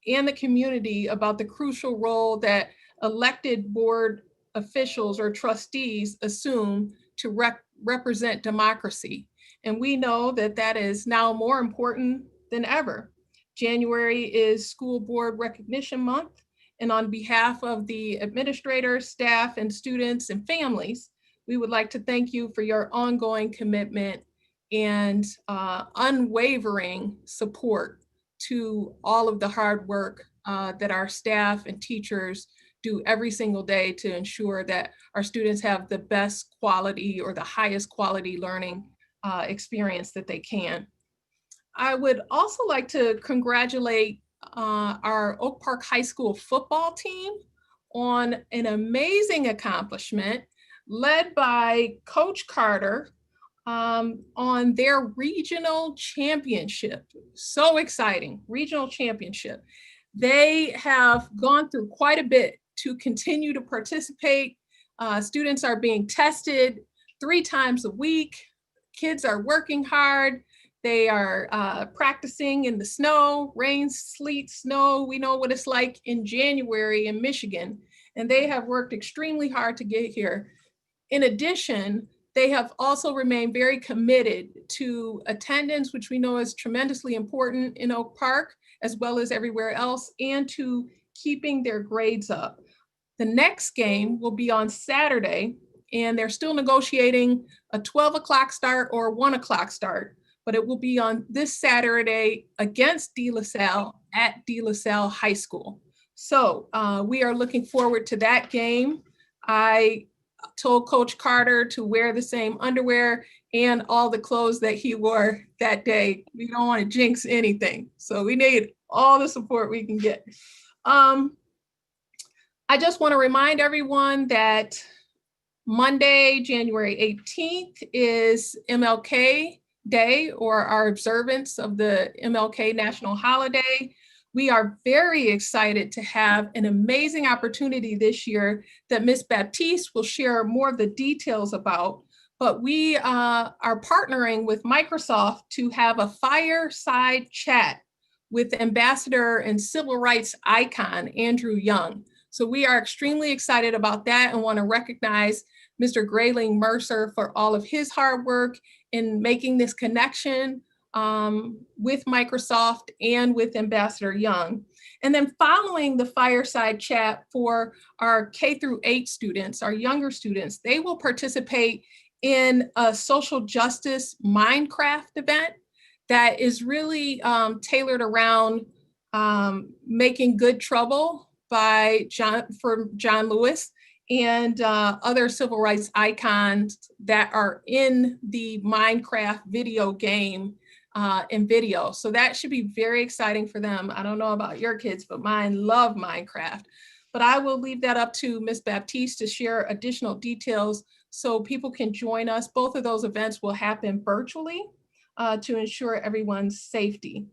Speaker 8: the community about the crucial role that elected board officials or trustees assume to represent democracy. And we know that that is now more important than ever. January is School Board Recognition Month. And on behalf of the administrators, staff, and students and families, we would like to thank you for your ongoing commitment and unwavering support to all of the hard work that our staff and teachers do every single day to ensure that our students have the best quality or the highest quality learning experience that they can. I would also like to congratulate our Oak Park High School football team on an amazing accomplishment led by Coach Carter on their regional championship. So exciting, regional championship. They have gone through quite a bit to continue to participate. Students are being tested 3 times a week. Kids are working hard. They are practicing in the snow, rain, sleet, snow. We know what it's like in January in Michigan, and they have worked extremely hard to get here. In addition, they have also remained very committed to attendance, which we know is tremendously important in Oak Park, as well as everywhere else, and to keeping their grades up. The next game will be on Saturday, and they're still negotiating a 12 o'clock start or 1 o'clock start, but it will be on this Saturday against De La Salle at De La Salle High School. So we are looking forward to that game. I told Coach Carter to wear the same underwear and all the clothes that he wore that day. We don't want to jinx anything. So we need all the support we can get. I just want to remind everyone that Monday, January 18th is MLK Day, or our observance of the MLK national holiday. We are very excited to have an amazing opportunity this year that Ms. Baptiste will share more of the details about, but we are partnering with Microsoft to have a fireside chat with Ambassador and Civil Rights icon, Andrew Young. So we are extremely excited about that and want to recognize Mr. Grayling Mercer for all of his hard work in making this connection with Microsoft and with Ambassador Young. And then following the fireside chat for our K-8 students, our younger students, they will participate in a social justice Minecraft event that is really tailored around making good trouble by John Lewis and other civil rights icons that are in the Minecraft video game and video. So that should be very exciting for them. I don't know about your kids, but mine love Minecraft. But I will leave that up to Ms. Baptiste to share additional details so people can join us. Both of those events will happen virtually to ensure everyone's safety.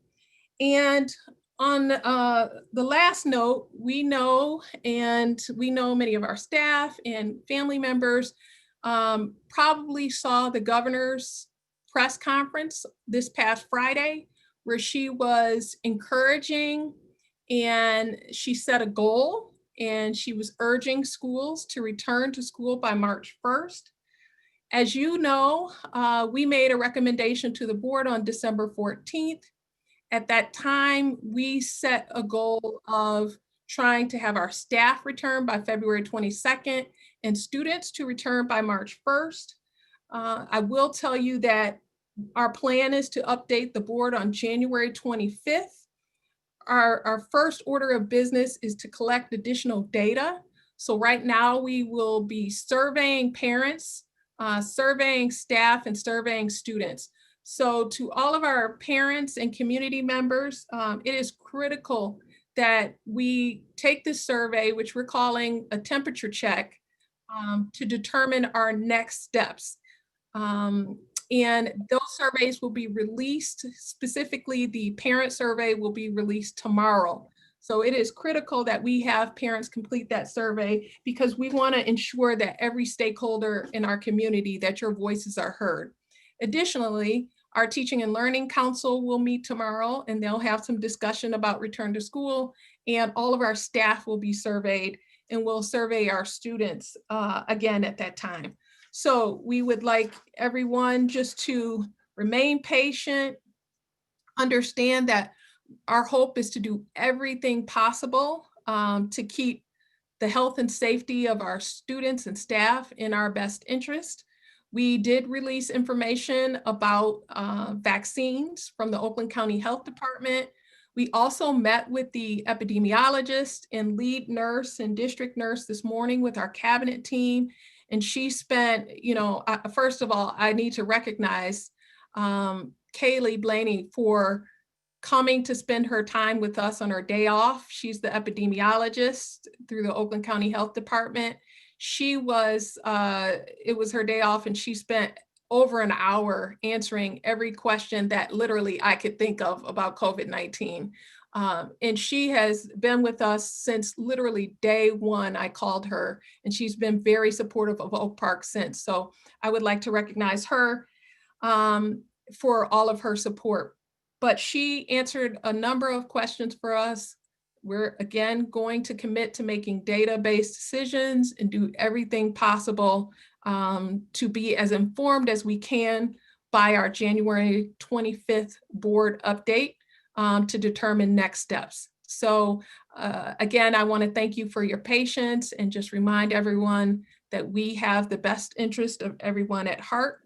Speaker 8: And on the last note, we know many of our staff and family members probably saw the governor's press conference this past Friday, where she was encouraging and she set a goal and she was urging schools to return to school by March 1st. As you know, we made a recommendation to the board on December 14th. At that time, we set a goal of trying to have our staff return by February 22nd and students to return by March 1st. I will tell you that our plan is to update the board on January 25th. Our first order of business is to collect additional data. So right now we will be surveying parents, surveying staff, and surveying students. So to all of our parents and community members, it is critical that we take this survey, which we're calling a temperature check, to determine our next steps. And those surveys will be released, specifically the parent survey will be released tomorrow. So it is critical that we have parents complete that survey because we want to ensure that every stakeholder in our community, that your voices are heard. Additionally, our Teaching and Learning Council will meet tomorrow and they'll have some discussion about return to school, and all of our staff will be surveyed and we'll survey our students again at that time. So we would like everyone just to remain patient, understand that our hope is to do everything possible to keep the health and safety of our students and staff in our best interest. We did release information about vaccines from the Oakland County Health Department. We also met with the epidemiologist and lead nurse and district nurse this morning with our cabinet team. And she spent, first of all, I need to recognize Kaylee Blaney for coming to spend her time with us on her day off. She's the epidemiologist through the Oakland County Health Department. She was, it was her day off and she spent over an hour answering every question that literally I could think of about COVID-19. And she has been with us since literally day one. I called her, and she's been very supportive of Oak Park since. So I would like to recognize her for all of her support. But she answered a number of questions for us. We're again going to commit to making data-based decisions and do everything possible to be as informed as we can by our January 25th board update to determine next steps. So again, I want to thank you for your patience and just remind everyone that we have the best interest of everyone at heart.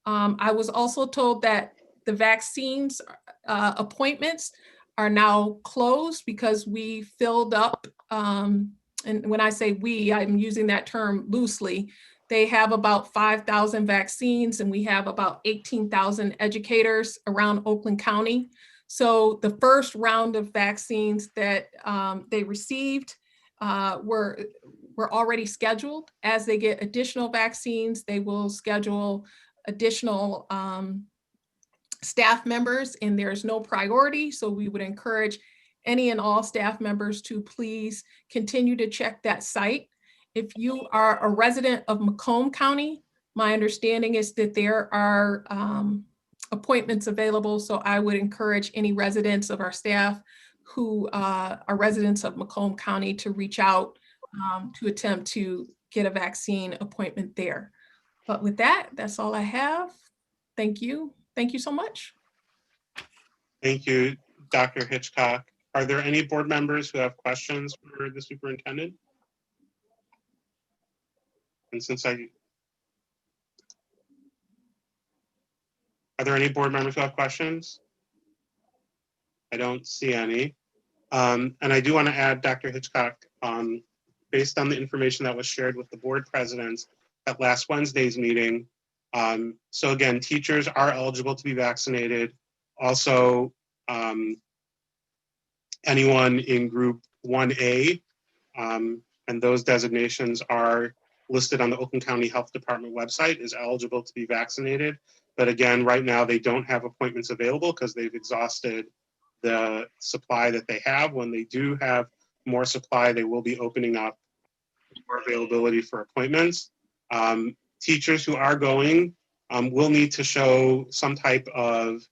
Speaker 8: I was also told that the vaccines appointments are now closed because we filled up, and when I say we, I'm using that term loosely. They have about 5,000 vaccines, and we have about 18,000 educators around Oakland County. So the first round of vaccines that they received were already scheduled. As they get additional vaccines, they will schedule additional staff members, and there's no priority. So we would encourage any and all staff members to please continue to check that site. If you are a resident of Macomb County, my understanding is that there are appointments available. So I would encourage any residents of our staff who are residents of Macomb County to reach out to attempt to get a vaccine appointment there. But with that, that's all I have. Thank you. Thank you so much.
Speaker 1: Thank you, Dr. Hitchcock. Are there any board members who have questions for the superintendent? And since are there any board members who have questions? I don't see any. And I do want to add, Dr. Hitchcock, based on the information that was shared with the board presidents at last Wednesday's meeting. So again, teachers are eligible to be vaccinated. Also, anyone in group 1A, and those designations are listed on the Oakland County Health Department website, is eligible to be vaccinated. But again, right now they don't have appointments available because they've exhausted the supply that they have. When they do have more supply, they will be opening up more availability for appointments. Teachers who are going will need to show some type of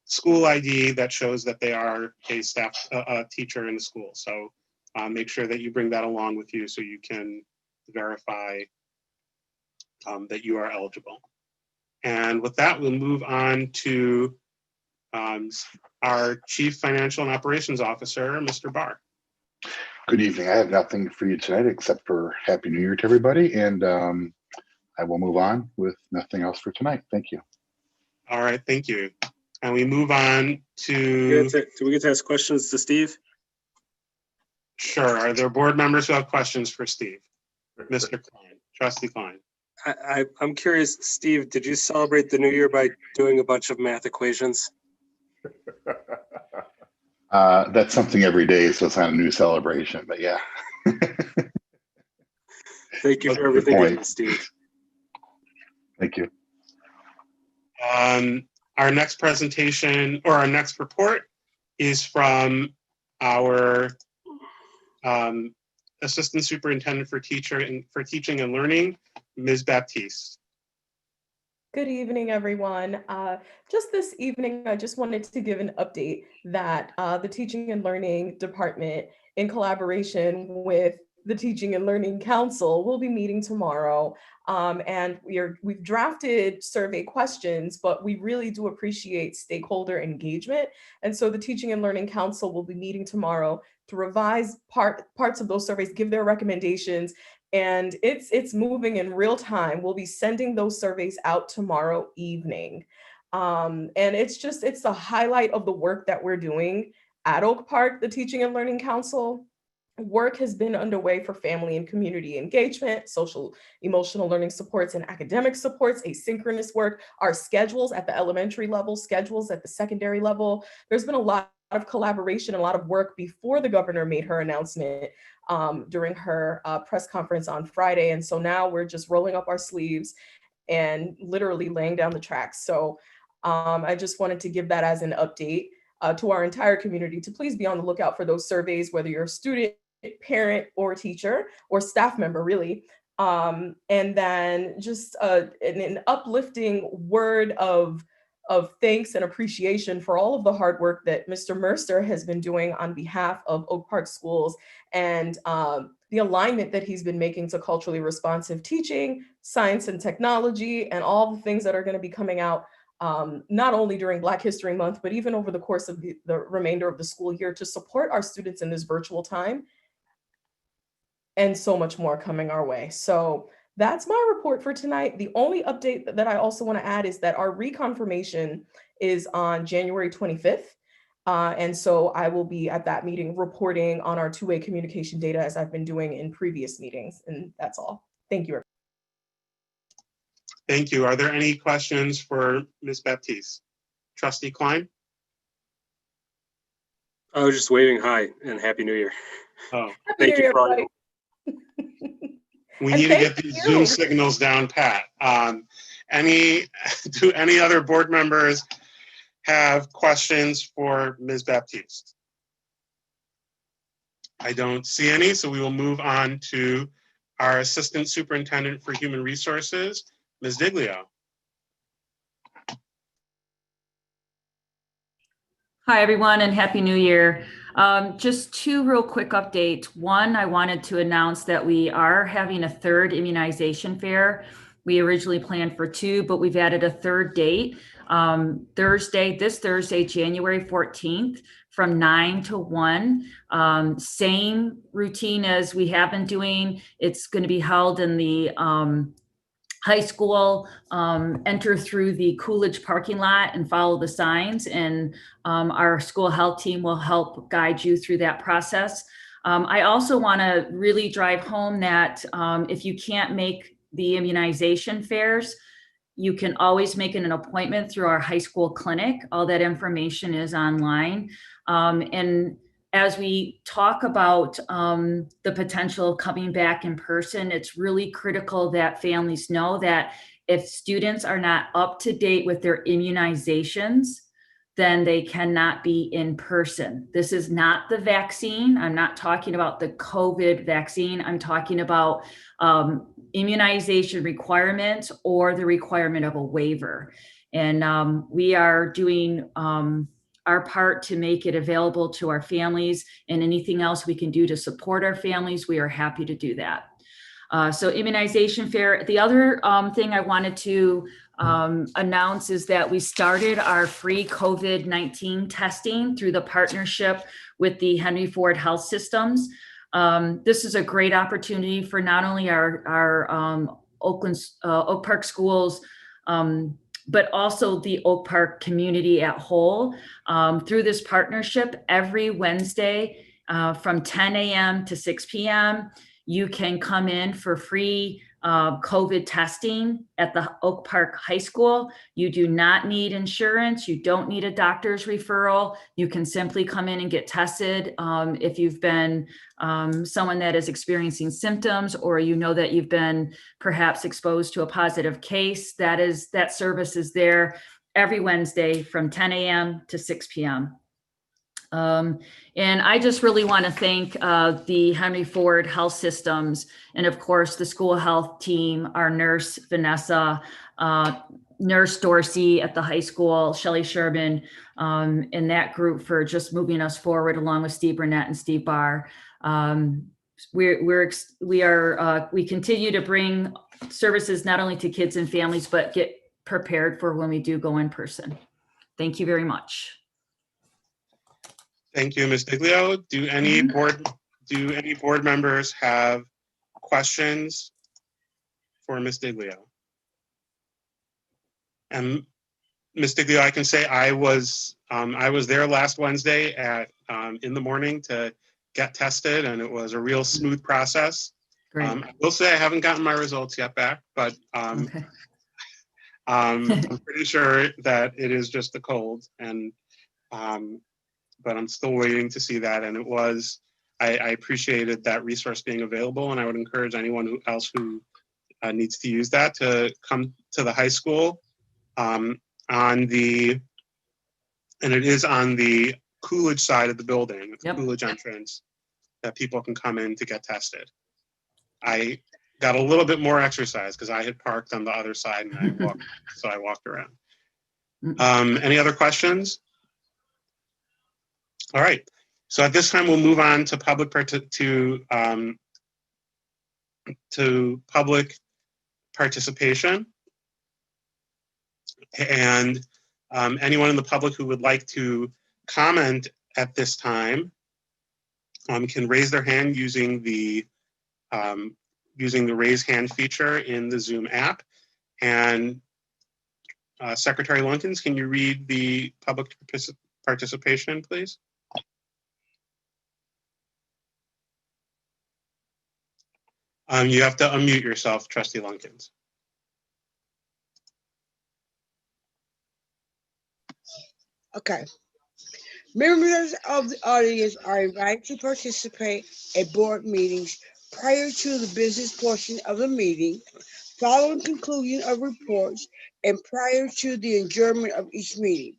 Speaker 1: school ID that shows that they are a staff teacher in the school. So make sure that you bring that along with you so you can verify that you are eligible. And with that, we'll move on to our Chief Financial and Operations Officer, Mr. Barr.
Speaker 11: Good evening. I have nothing for you tonight except for Happy New Year to everybody. And I will move on with nothing else for tonight. Thank you.
Speaker 1: All right, thank you. And we move on to.
Speaker 2: Do we get to ask questions to Steve?
Speaker 1: Sure. Are there board members who have questions for Steve? Mr. Klein, Trustee Klein.
Speaker 2: I'm curious, Steve, did you celebrate the new year by doing a bunch of math equations?
Speaker 11: That's something every day, so it's not a new celebration, but yeah.
Speaker 2: Thank you for everything you did, Steve.
Speaker 11: Thank you.
Speaker 1: Our next presentation, or our next report, is from our Assistant Superintendent for Teaching and Learning, Ms. Baptiste.
Speaker 12: Good evening, everyone. Just this evening, I just wanted to give an update that the Teaching and Learning Department, in collaboration with the Teaching and Learning Council, will be meeting tomorrow. And we've drafted survey questions, but we really do appreciate stakeholder engagement. And so the Teaching and Learning Council will be meeting tomorrow to revise parts of those surveys, give their recommendations, and it's moving in real time. We'll be sending those surveys out tomorrow evening. And it's the highlight of the work that we're doing at Oak Park, the Teaching and Learning Council. Work has been underway for family and community engagement, social emotional learning supports and academic supports, asynchronous work, our schedules at the elementary level, schedules at the secondary level. There's been a lot of collaboration, a lot of work before the governor made her announcement during her press conference on Friday. And so now we're just rolling up our sleeves and literally laying down the tracks. So I just wanted to give that as an update. to our entire community to please be on the lookout for those surveys, whether you're a student, parent, or teacher, or staff member, really. And then just an uplifting word of thanks and appreciation for all of the hard work that Mr. Mercer has been doing on behalf of Oak Park Schools, and the alignment that he's been making to culturally responsive teaching, science and technology, and all the things that are going to be coming out not only during Black History Month, but even over the course of the remainder of the school year to support our students in this virtual time, and so much more coming our way. So that's my report for tonight. The only update that I also want to add is that our reconfirmation is on January 25th. And so I will be at that meeting reporting on our two-way communication data as I've been doing in previous meetings. And that's all. Thank you.
Speaker 1: Thank you. Are there any questions for Ms. Baptiste? Trustee Klein?
Speaker 2: I was just waving hi and Happy New Year.
Speaker 1: Oh,
Speaker 2: Thank you for all your
Speaker 1: we
Speaker 12: And
Speaker 1: need to
Speaker 12: thank
Speaker 1: get these
Speaker 12: you.
Speaker 1: Zoom signals down pat. Do any other board members have questions for Ms. Baptiste? I don't see any, so we will move on to our Assistant Superintendent for Human Resources, Ms. Diglio.
Speaker 13: Hi, everyone, and Happy New Year. Just two real quick updates. One, I wanted to announce that we are having a third immunization fair. We originally planned for two, but we've added a third date. This Thursday, January 14th, from 9 to 1. Same routine as we have been doing. It's going to be held in the high school. Enter through the Coolidge parking lot and follow the signs, and our school health team will help guide you through that process. I also want to really drive home that if you can't make the immunization fairs, you can always make an appointment through our high school clinic. All that information is online. And as we talk about the potential of coming back in person, it's really critical that families know that if students are not up to date with their immunizations, then they cannot be in person. This is not the vaccine. I'm not talking about the COVID vaccine. I'm talking about immunization requirements or the requirement of a waiver. And we are doing our part to make it available to our families, and anything else we can do to support our families, we are happy to do that. So immunization fair. The other thing I wanted to announce is that we started our free COVID-19 testing through the partnership with the Henry Ford Health Systems. This is a great opportunity for not only our Oak Park schools, but also the Oak Park community at whole. Through this partnership, every Wednesday from 10 a.m. to 6 p.m., you can come in for free COVID testing at the Oak Park High School. You do not need insurance. You don't need a doctor's referral. You can simply come in and get tested. If you've been someone that is experiencing symptoms, or you know that you've been perhaps exposed to a positive case, that service is there every Wednesday from 10 a.m. to 6 p.m. And I just really want to thank the Henry Ford Health Systems, and of course the school health team, our nurse Vanessa, nurse Dorsey at the high school, Shelley Sherman, and that group for just moving us forward, along with Steve Burnett and Steve Barr. We continue to bring services not only to kids and families, but get prepared for when we do go in person. Thank you very much.
Speaker 1: Thank you, Ms. Diglio. Do any board members have questions for Ms. Diglio? And Ms. Diglio, I can say I was there last Wednesday at in the morning to get tested, and it was a real smooth process. I will say I haven't gotten my results yet back, but
Speaker 13: Okay.
Speaker 1: I'm pretty sure that it is just the cold, and but I'm still waiting to see that. And it was, I appreciated that resource being available, and I would encourage anyone else who needs to use that to come to the high school on the And it is on the Coolidge side of the building, the
Speaker 13: Yep.
Speaker 1: Coolidge entrance, that people can come in to get tested. I got a little bit more exercise because I had parked on the other side and I walked, so I walked around. Any other questions? All right. So at this time, we'll move on to public participation. And anyone in the public who would like to comment at this time can raise their hand using the raise hand feature in the Zoom app. And Secretary Lunkins, can you read the public participation, please? You have to unmute yourself, Trustee Lunkins.
Speaker 7: Okay. Members of the audience are invited to participate at board meetings prior to the business portion of the meeting, following conclusion of reports, and prior to the adjournment of each meeting.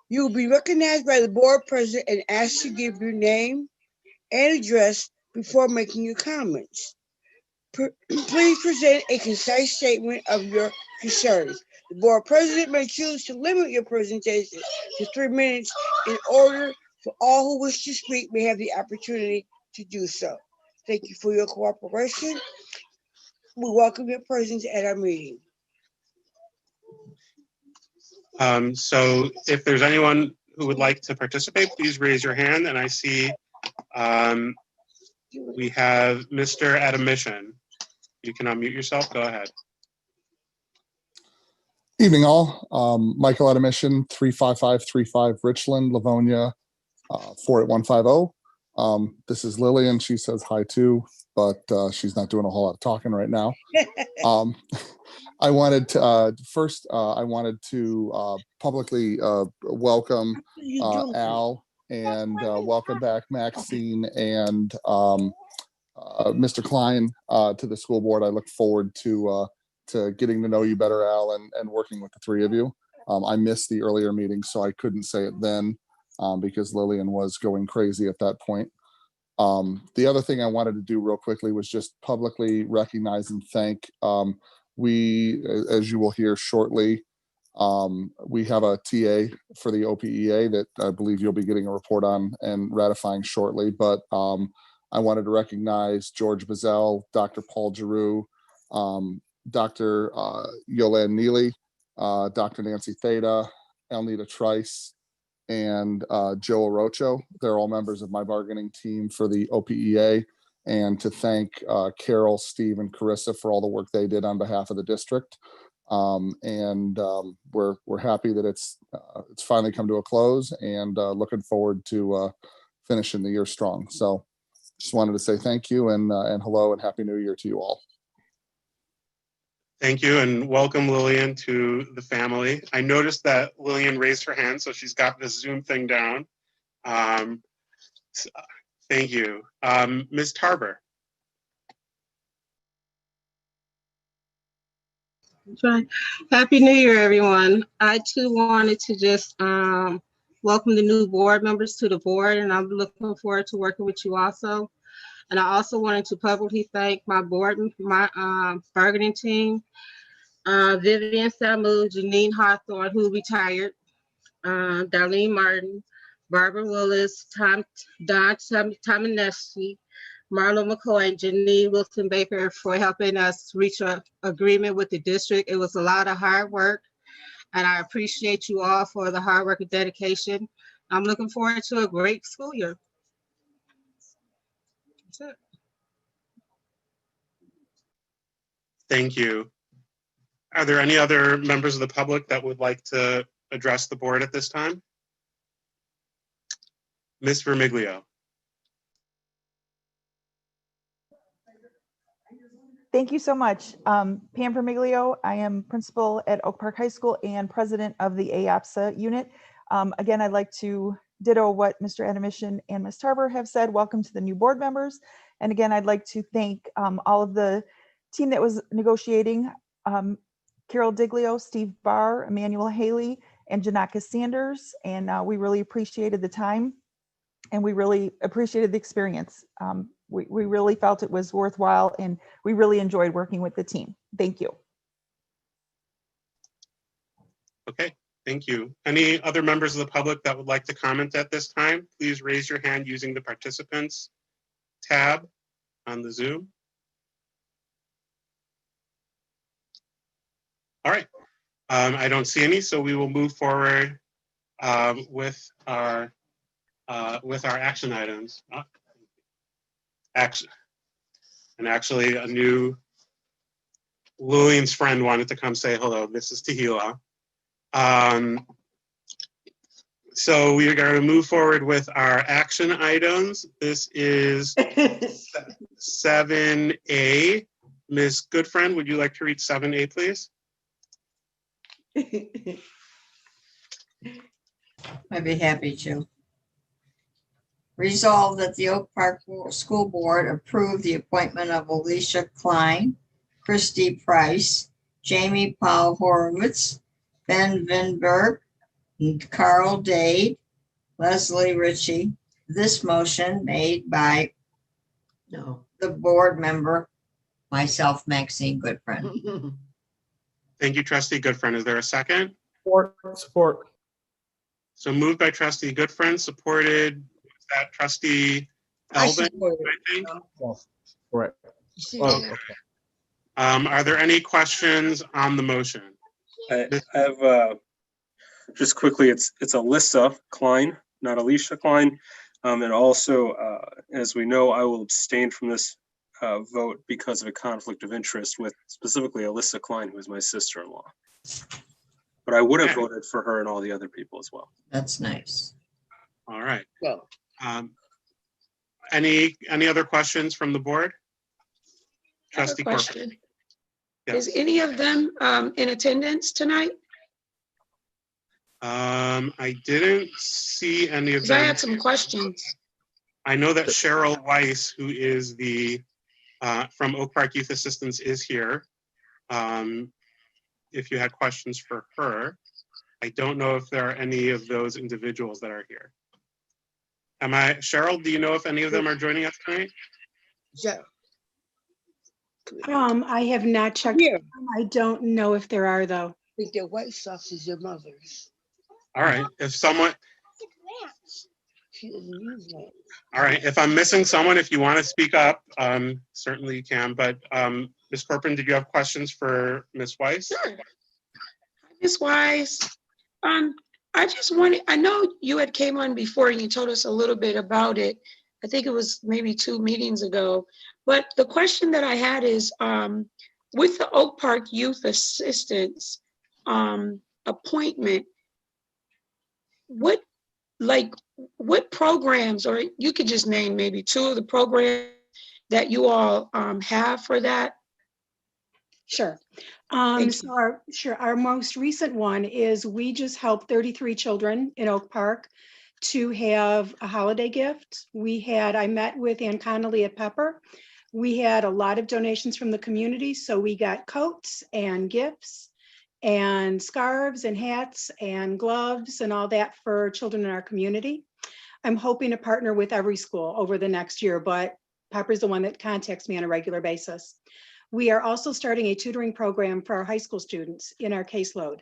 Speaker 7: You will be recognized by the board president and asked to give your name and address before making your comments. Please present a concise statement of your concerns. The board president may choose to limit your presentation to 3 minutes in order for all who wish to speak may have the opportunity to do so. Thank you for your cooperation. We welcome your presence at our meeting.
Speaker 1: So if there's anyone who would like to participate, please raise your hand. And I see we have Mr. Admission. You can unmute yourself. Go ahead.
Speaker 14: Evening all. Michael Admission, 35535 Richland, Livonia, 48150. This is Lillian. She says hi too, but she's not doing a whole lot of talking right now. I wanted to first, I wanted to publicly welcome Al and welcome back Maxine and Mr. Klein to the school board. I look forward to getting to know you better, Al, and working with the three of you. I missed the earlier meeting, so I couldn't say it then because Lillian was going crazy at that point. The other thing I wanted to do real quickly was just publicly recognize and thank. We, as you will hear shortly, we have a TA for the OPEA that I believe you'll be getting a report on and ratifying shortly. But I wanted to recognize George Bazell, Dr. Paul Giroux, Dr. Yolande Neely, Dr. Nancy Theta, Elnita Trice, and Joe Orocho. They're all members of my bargaining team for the OPEA. And to thank Carol, Steve, and Carissa for all the work they did on behalf of the district. We're happy that it's finally come to a close and looking forward to finishing the year strong. So just wanted to say thank you and hello and Happy New Year to you all.
Speaker 1: Thank you and welcome Lillian to the family. I noticed that Lillian raised her hand, so she's got this Zoom thing down. Thank you. Ms. Tarver.
Speaker 15: Fine. Happy New Year, everyone. I too wanted to just welcome the new board members to the board, and I'm looking forward to working with you also. And I also wanted to publicly thank my board, my bargaining team, Vivian Samu, Janine Hawthorne, who retired, Darlene Martin, Barbara Willis, Don Tomaneschi, Marlon McCoy, and Janine Wilson Baker for helping us reach an agreement with the district. It was a lot of hard work, and I appreciate you all for the hard work and dedication. I'm looking forward to a great school year. That's it.
Speaker 1: Thank you. Are there any other members of the public that would like to address the board at this time? Ms. Vermiglio.
Speaker 16: Thank you so much. Pam Vermiglio. I am principal at Oak Park High School and president of the AAPSA unit. Again, I'd like to ditto what Mr. Admission and Ms. Tarver have said. Welcome to the new board members. And again, I'd like to thank all of the team that was negotiating, Carol Diglio, Steve Barr, Emmanuel Haley, and Janaka Sanders. And we really appreciated the time and we really appreciated the experience. We really felt it was worthwhile and we really enjoyed working with the team. Thank you.
Speaker 1: Okay, thank you. Any other members of the public that would like to comment at this time? Please raise your hand using the participants tab on the Zoom. All right, I don't see any, so we will move forward with our action items. Actually, a new Lillian's friend wanted to come say hello. This is Tahila. So we are going to move forward with our action items. This is 7A. Ms. Goodfriend, would you like to read 7A, please?
Speaker 4: I'd be happy to. Resolve that the Oak Park School Board approve the appointment of Alicia Klein, Christy Price, Jamie Paul Horowitz, Ben Vinberg, Carl Dade, Leslie Ritchie. This motion made by the board member, myself, Maxine Goodfriend.
Speaker 1: Thank you, Trustee Goodfriend. Is there a second?
Speaker 3: Support.
Speaker 1: So moved by Trustee Goodfriend, supported, was that Trustee Elvin, I think?
Speaker 3: Yes, correct.
Speaker 1: Okay. Are there any questions on the motion?
Speaker 2: I have just quickly, it's Alyssa Klein, not Alicia Klein. And also, as we know, I will abstain from this vote because of a conflict of interest with specifically Alyssa Klein, who is my sister-in-law. But I would have voted for her and all the other people as well.
Speaker 4: That's nice.
Speaker 1: All right.
Speaker 7: Well,
Speaker 1: any other questions from the board?
Speaker 17: I have a
Speaker 1: Trustee
Speaker 17: question.
Speaker 1: Corcoran. Yes.
Speaker 17: Is any of them in attendance tonight?
Speaker 1: I didn't see any of
Speaker 17: Because I
Speaker 1: them.
Speaker 17: had some questions.
Speaker 1: I know that Cheryl Weiss, who is the from Oak Park Youth Assistance, is here. If you had questions for her, I don't know if there are any of those individuals that are here. Cheryl, do you know if any of them are joining us tonight?
Speaker 7: Yeah.
Speaker 17: I have not checked.
Speaker 7: Yeah.
Speaker 17: I don't know if there are though.
Speaker 7: I think their White Sox is your mother's.
Speaker 1: All right, if someone,
Speaker 7: She doesn't use that.
Speaker 1: all right, if I'm missing someone, if you want to speak up, certainly you can, but Ms. Corcoran, did you have questions for Ms. Weiss?
Speaker 17: Sure. Ms. Wise, I just wanted, I know you had came on before and you told us a little bit about it. I think it was maybe 2 meetings ago. But the question that I had is, with the Oak Park Youth Assistance appointment, what programs, or you could just name maybe 2 of the programs that you all have for that?
Speaker 18: Sure. Our most recent one is we just helped 33 children in Oak Park to have a holiday gift. I met with Ann Connolly at Pepper. We had a lot of donations from the community, so we got coats and gifts and scarves and hats and gloves and all that for children in our community. I'm hoping to partner with every school over the next year, but Pepper's the one that contacts me on a regular basis. We are also starting a tutoring program for our high school students in our caseload.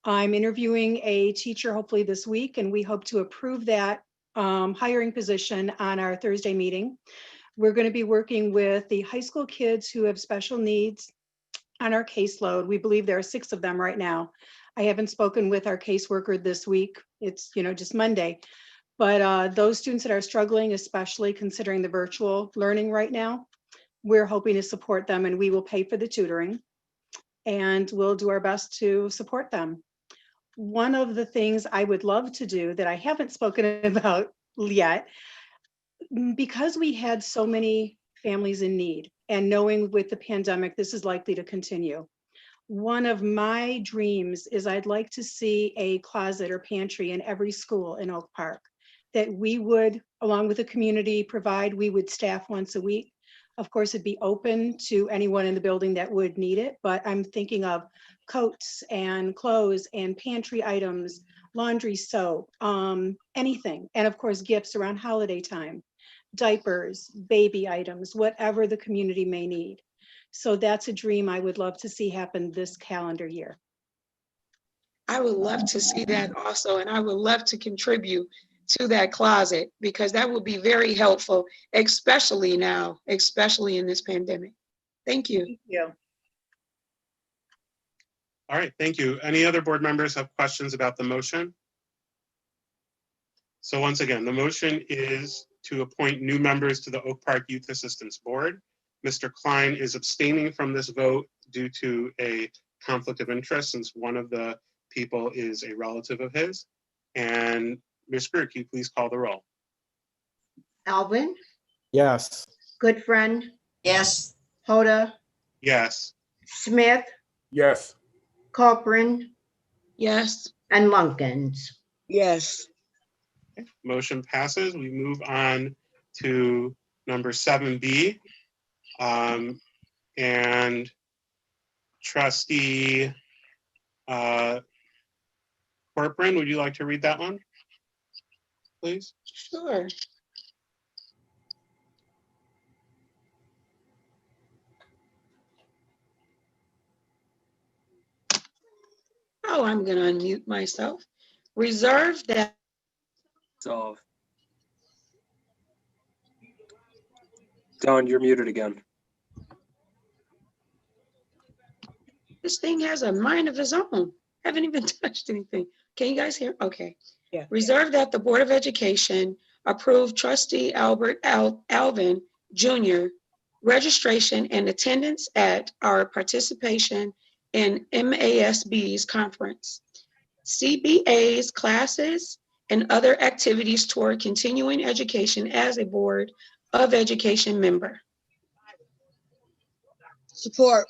Speaker 18: I'm interviewing a teacher hopefully this week, and we hope to approve that hiring position on our Thursday meeting. We're going to be working with the high school kids who have special needs on our caseload. We believe there are 6 of them right now. I haven't spoken with our caseworker this week. It's just Monday. But those students that are struggling, especially considering the virtual learning right now, we're hoping to support them, and we will pay for the tutoring and we'll do our best to support them. One of the things I would love to do that I haven't spoken about yet, because we had so many families in need and knowing with the pandemic, this is likely to continue. One of my dreams is I'd like to see a closet or pantry in every school in Oak Park that we would, along with the community, provide. We would staff once a week. Of course, it'd be open to anyone in the building that would need it, but I'm thinking of coats and clothes and pantry items, laundry soap, anything. And of course, gifts around holiday time, diapers, baby items, whatever the community may need. So that's a dream I would love to see happen this calendar year.
Speaker 17: I would love to see that also, and I would love to contribute to that closet because that would be very helpful, especially now, especially in this pandemic. Thank you.
Speaker 6: Thank you.
Speaker 1: All right, thank you. Any other board members have questions about the motion? So once again, the motion is to appoint new members to the Oak Park Youth Assistance Board. Mr. Klein is abstaining from this vote due to a conflict of interest since one of the people is a relative of his. And Ms. Greer, can you please call the roll?
Speaker 6: Alvin,
Speaker 3: Yes.
Speaker 6: Goodfriend,
Speaker 4: Yes.
Speaker 6: Hoda,
Speaker 1: Yes.
Speaker 6: Smith,
Speaker 5: Yes.
Speaker 6: Corcoran,
Speaker 17: Yes.
Speaker 6: and Lunkins.
Speaker 7: Yes.
Speaker 1: Motion passes. We move on to number 7B. And Trustee Corcoran, would you like to read that one, please?
Speaker 17: Sure. Oh, I'm going to unmute myself. Reserve that.
Speaker 2: So, Don, you're muted again.
Speaker 17: This thing has a mind of its own. Haven't even touched anything. Can you guys hear? Okay.
Speaker 7: Yeah.
Speaker 17: Reserve that the Board of Education approve Trustee Albert Alvin Jr. registration and attendance at our participation in MASB's conference, CBA's classes, and other activities toward continuing education as a Board of Education member.
Speaker 7: Support.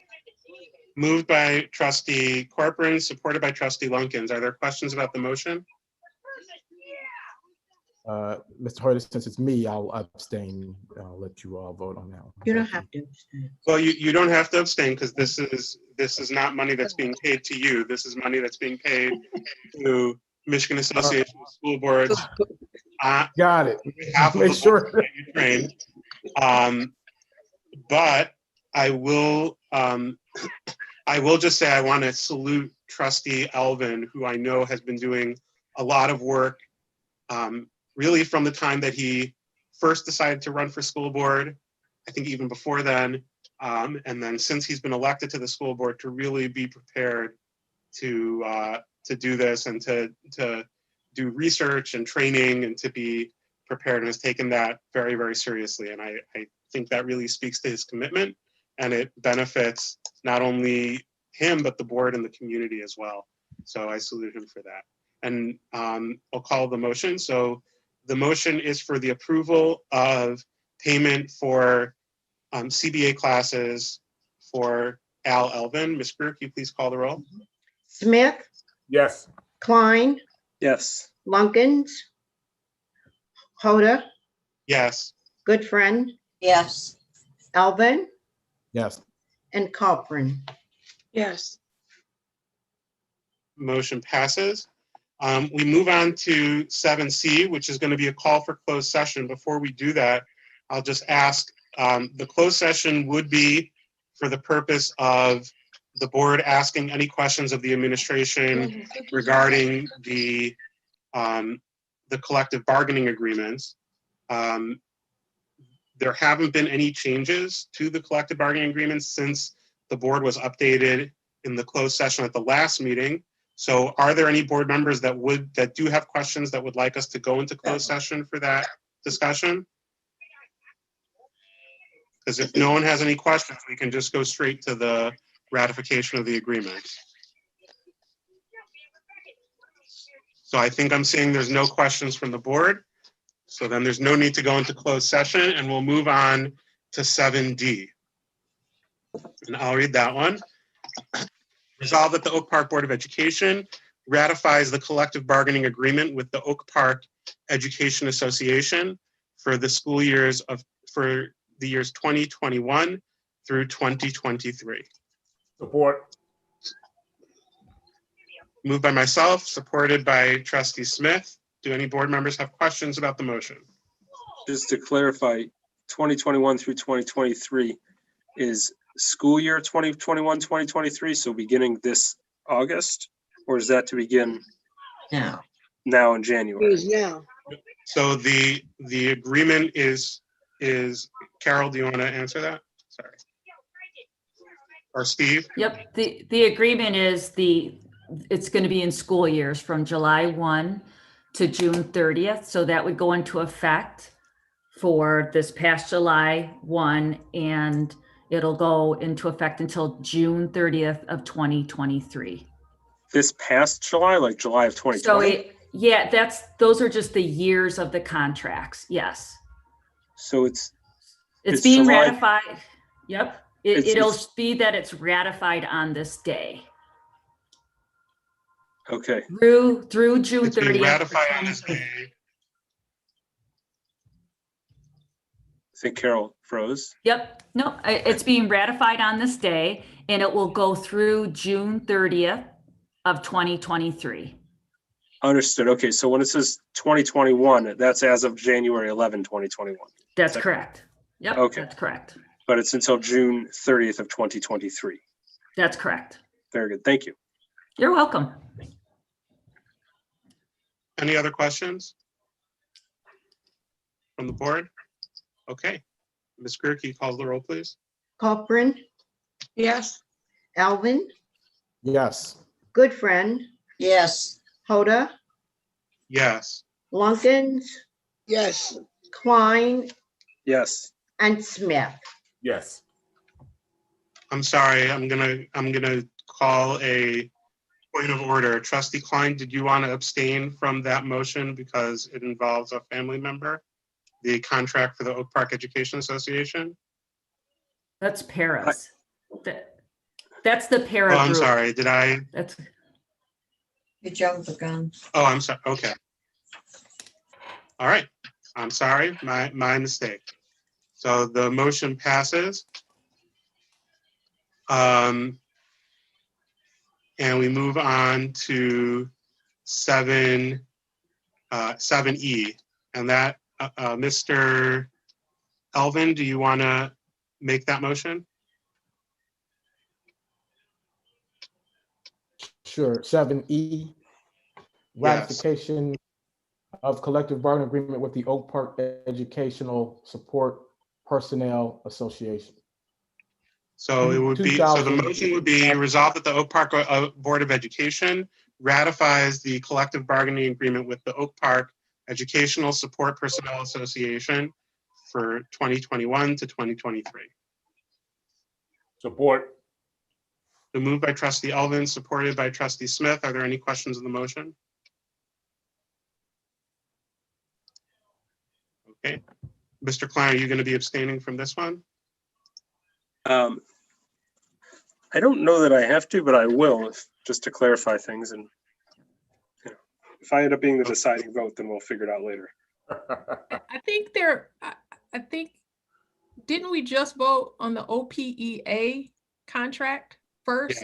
Speaker 1: Moved by Trustee Corcoran, supported by Trustee Lunkins. Are there questions about the motion?
Speaker 3: Mr. Hoyt, since it's me, I'll abstain. I'll let you all vote on that one.
Speaker 6: You don't have to.
Speaker 1: Well, you don't have to abstain because this is not money that's being paid to you. This is money that's being paid to Michigan Association of School Boards.
Speaker 3: Got it.
Speaker 1: Half of
Speaker 3: Make
Speaker 1: the
Speaker 3: sure.
Speaker 1: board that you trained. But I will just say I want to salute Trustee Alvin, who I know has been doing a lot of work, really from the time that he first decided to run for school board, I think even before then, and then since he's been elected to the school board, to really be prepared to do this and to do research and training and to be prepared, and has taken that very, very seriously. And I think that really speaks to his commitment, and it benefits not only him, but the board and the community as well. So I salute him for that. And I'll call the motion. So the motion is for the approval of payment for CBA classes for Al Alvin. Ms. Greer, can you please call the roll?
Speaker 6: Smith,
Speaker 5: Yes.
Speaker 6: Klein,
Speaker 2: Yes.
Speaker 6: Lunkins, Hoda,
Speaker 1: Yes.
Speaker 6: Goodfriend,
Speaker 4: Yes.
Speaker 6: Alvin,
Speaker 3: Yes.
Speaker 6: and Corcoran.
Speaker 17: Yes.
Speaker 1: Motion passes. We move on to 7C, which is going to be a call for closed session. Before we do that, I'll just ask, the closed session would be for the purpose of the board asking any questions of the administration regarding the collective bargaining agreements. There haven't been any changes to the collective bargaining agreements since the board was updated in the closed session at the last meeting. So are there any board members that do have questions that would like us to go into closed session for that discussion? Because if no one has any questions, we can just go straight to the ratification of the agreement. So I think I'm seeing there's no questions from the board. So then there's no need to go into closed session, and we'll move on to 7D. And I'll read that one. Resolved that the Oak Park Board of Education ratifies the collective bargaining agreement with the Oak Park Education Association for the school years for the years 2021 through 2023.
Speaker 5: Support.
Speaker 1: Moved by myself, supported by trustee Smith. Do any board members have questions about the motion?
Speaker 2: Just to clarify, 2021 through 2023 is school year 2021, 2023, so beginning this August? Or is that to begin
Speaker 4: Now,
Speaker 2: now in January?
Speaker 7: Is now.
Speaker 1: So the agreement is, Carol, do you want to answer that? Sorry. Or Steve?
Speaker 13: Yep, the agreement is it's going to be in school years from July 1 to June 30th. So that would go into effect for this past July 1, and it'll go into effect until June 30th of 2023.
Speaker 2: This past July, like July of 2020?
Speaker 13: So yeah, those are just the years of the contracts. Yes.
Speaker 2: So it's
Speaker 13: being
Speaker 2: July-
Speaker 13: ratified. Yep. It'll be that it's ratified on this day.
Speaker 2: Okay.
Speaker 13: Through June 30th.
Speaker 1: It's being ratified on this day.
Speaker 2: I think Carol froze.
Speaker 13: Yep. No, it's being ratified on this day, and it will go through June 30th of 2023.
Speaker 2: Understood. Okay, so when it says 2021, that's as of January 11, 2021.
Speaker 13: That's correct. Yep.
Speaker 2: Okay.
Speaker 13: That's correct.
Speaker 2: But it's until June 30th of 2023.
Speaker 13: That's correct.
Speaker 2: Very good. Thank you.
Speaker 13: You're welcome.
Speaker 1: Any other questions from the board? Okay. Ms. Greer, can you call the roll, please?
Speaker 6: Copeland,
Speaker 17: Yes.
Speaker 6: Alvin,
Speaker 3: Yes.
Speaker 6: Goodfriend,
Speaker 4: yes,
Speaker 6: Hoda,
Speaker 1: Yes.
Speaker 6: Lunkins,
Speaker 7: Yes.
Speaker 6: Klein,
Speaker 2: Yes.
Speaker 6: and Smith.
Speaker 5: Yes.
Speaker 1: I'm sorry, I'm gonna call a point of order. Trustee Klein, did you want to abstain from that motion because it involves a family member? The contract for the Oak Park Education Association?
Speaker 13: That's Paris. That's the para
Speaker 1: Oh, I'm
Speaker 13: group.
Speaker 1: sorry, did I?
Speaker 13: That's
Speaker 4: you jumped the gun.
Speaker 1: Oh, I'm sorry, okay. All right, I'm sorry, my mistake. So the motion passes. And we move on to 7E. And that, Mr. Elvin, do you want to make that motion?
Speaker 3: Sure. 7E, ratification of collective bargaining agreement with the Oak Park Educational Support Personnel Association.
Speaker 1: So it would be, so the motion would be resolved that the Oak Park Board of Education ratifies the collective bargaining agreement with the Oak Park Educational Support Personnel Association for 2021 to 2023.
Speaker 5: Support.
Speaker 1: The move by trustee Elvin, supported by trustee Smith. Are there any questions on the motion? Okay. Mr. Klein, are you going to be abstaining from this one?
Speaker 2: I don't know that I have to, but I will, just to clarify things. And if I end up being the deciding vote, then we'll figure it out later.
Speaker 8: I think I think, didn't we just vote on the OPEA contract first?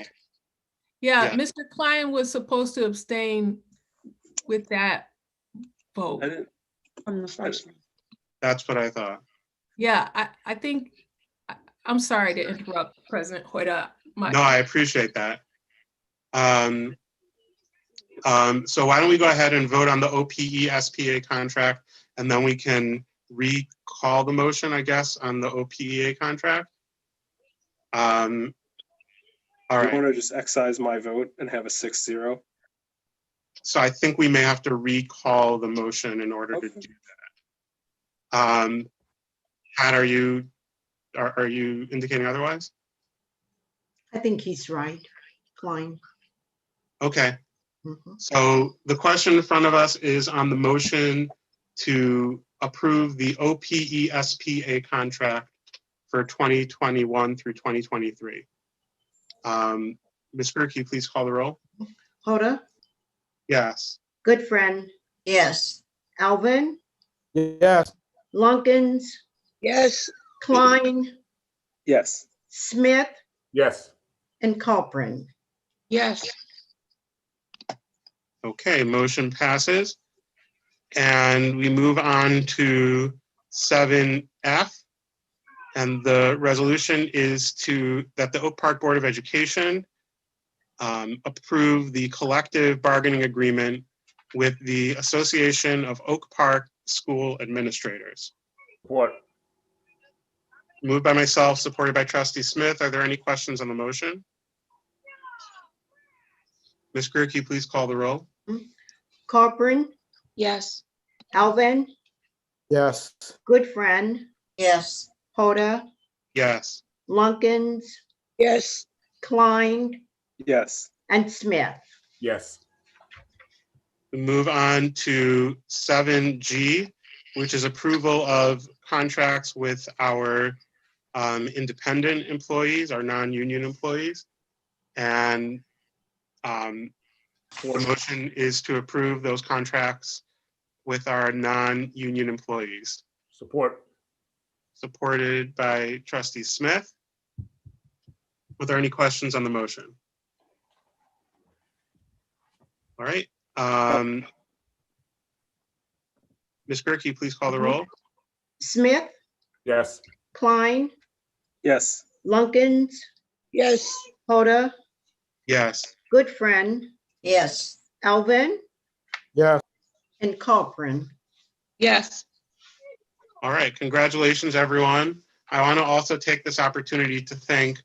Speaker 8: Yeah,
Speaker 1: Yeah.
Speaker 8: Mr. Klein was supposed to abstain with that vote.
Speaker 17: On the first one.
Speaker 1: That's what I thought.
Speaker 8: Yeah, I think, I'm sorry to interrupt, President Hoyda.
Speaker 1: No, I appreciate that. So why don't we go ahead and vote on the OPE SPA contract, and then we can recall the motion, I guess, on the OPEA contract. All
Speaker 2: I
Speaker 1: right.
Speaker 2: want to just excise my vote and have a 6-0.
Speaker 1: So I think we may have to recall the motion in order to do that. Pat, are you indicating otherwise?
Speaker 6: I think he's right, Klein.
Speaker 1: Okay.
Speaker 6: Mhm.
Speaker 1: So the question in front of us is on the motion to approve the OPE SPA contract for 2021 through 2023. Ms. Greer, can you please call the roll?
Speaker 6: Hoda,
Speaker 1: Yes.
Speaker 6: Goodfriend,
Speaker 4: yes,
Speaker 6: Alvin,
Speaker 3: Yes.
Speaker 6: Lunkins,
Speaker 7: Yes.
Speaker 6: Klein,
Speaker 2: Yes.
Speaker 6: Smith,
Speaker 5: Yes.
Speaker 6: and Culprin.
Speaker 17: Yes.
Speaker 1: Okay, motion passes. And we move on to 7F. And the resolution is that the Oak Park Board of Education approve the collective bargaining agreement with the Association of Oak Park School Administrators.
Speaker 5: Support.
Speaker 1: Moved by myself, supported by Trustee Smith. Are there any questions on the motion? Ms. Greer, can you please call the roll?
Speaker 6: Culprin,
Speaker 17: Yes.
Speaker 6: Alvin,
Speaker 3: Yes.
Speaker 6: Goodfriend,
Speaker 4: Yes.
Speaker 6: Hoda,
Speaker 1: Yes.
Speaker 6: Lunkins,
Speaker 7: Yes.
Speaker 6: Klein,
Speaker 2: Yes.
Speaker 6: and Smith.
Speaker 5: Yes.
Speaker 1: We move on to 7G, which is approval of contracts with our independent employees, our non-union employees. And the motion is to approve those contracts with our non-union employees.
Speaker 5: Support.
Speaker 1: Supported by Trustee Smith. Are there any questions on the motion? All right. Ms. Greer, can you please call the roll?
Speaker 6: Smith,
Speaker 5: Yes.
Speaker 6: Klein,
Speaker 2: Yes.
Speaker 6: Lunkins,
Speaker 7: Yes.
Speaker 6: Hoda,
Speaker 1: Yes.
Speaker 6: Goodfriend,
Speaker 4: Yes.
Speaker 6: Alvin,
Speaker 3: Yes.
Speaker 6: and Culprin.
Speaker 17: Yes.
Speaker 1: All right. Congratulations, everyone. I want to also take this opportunity to thank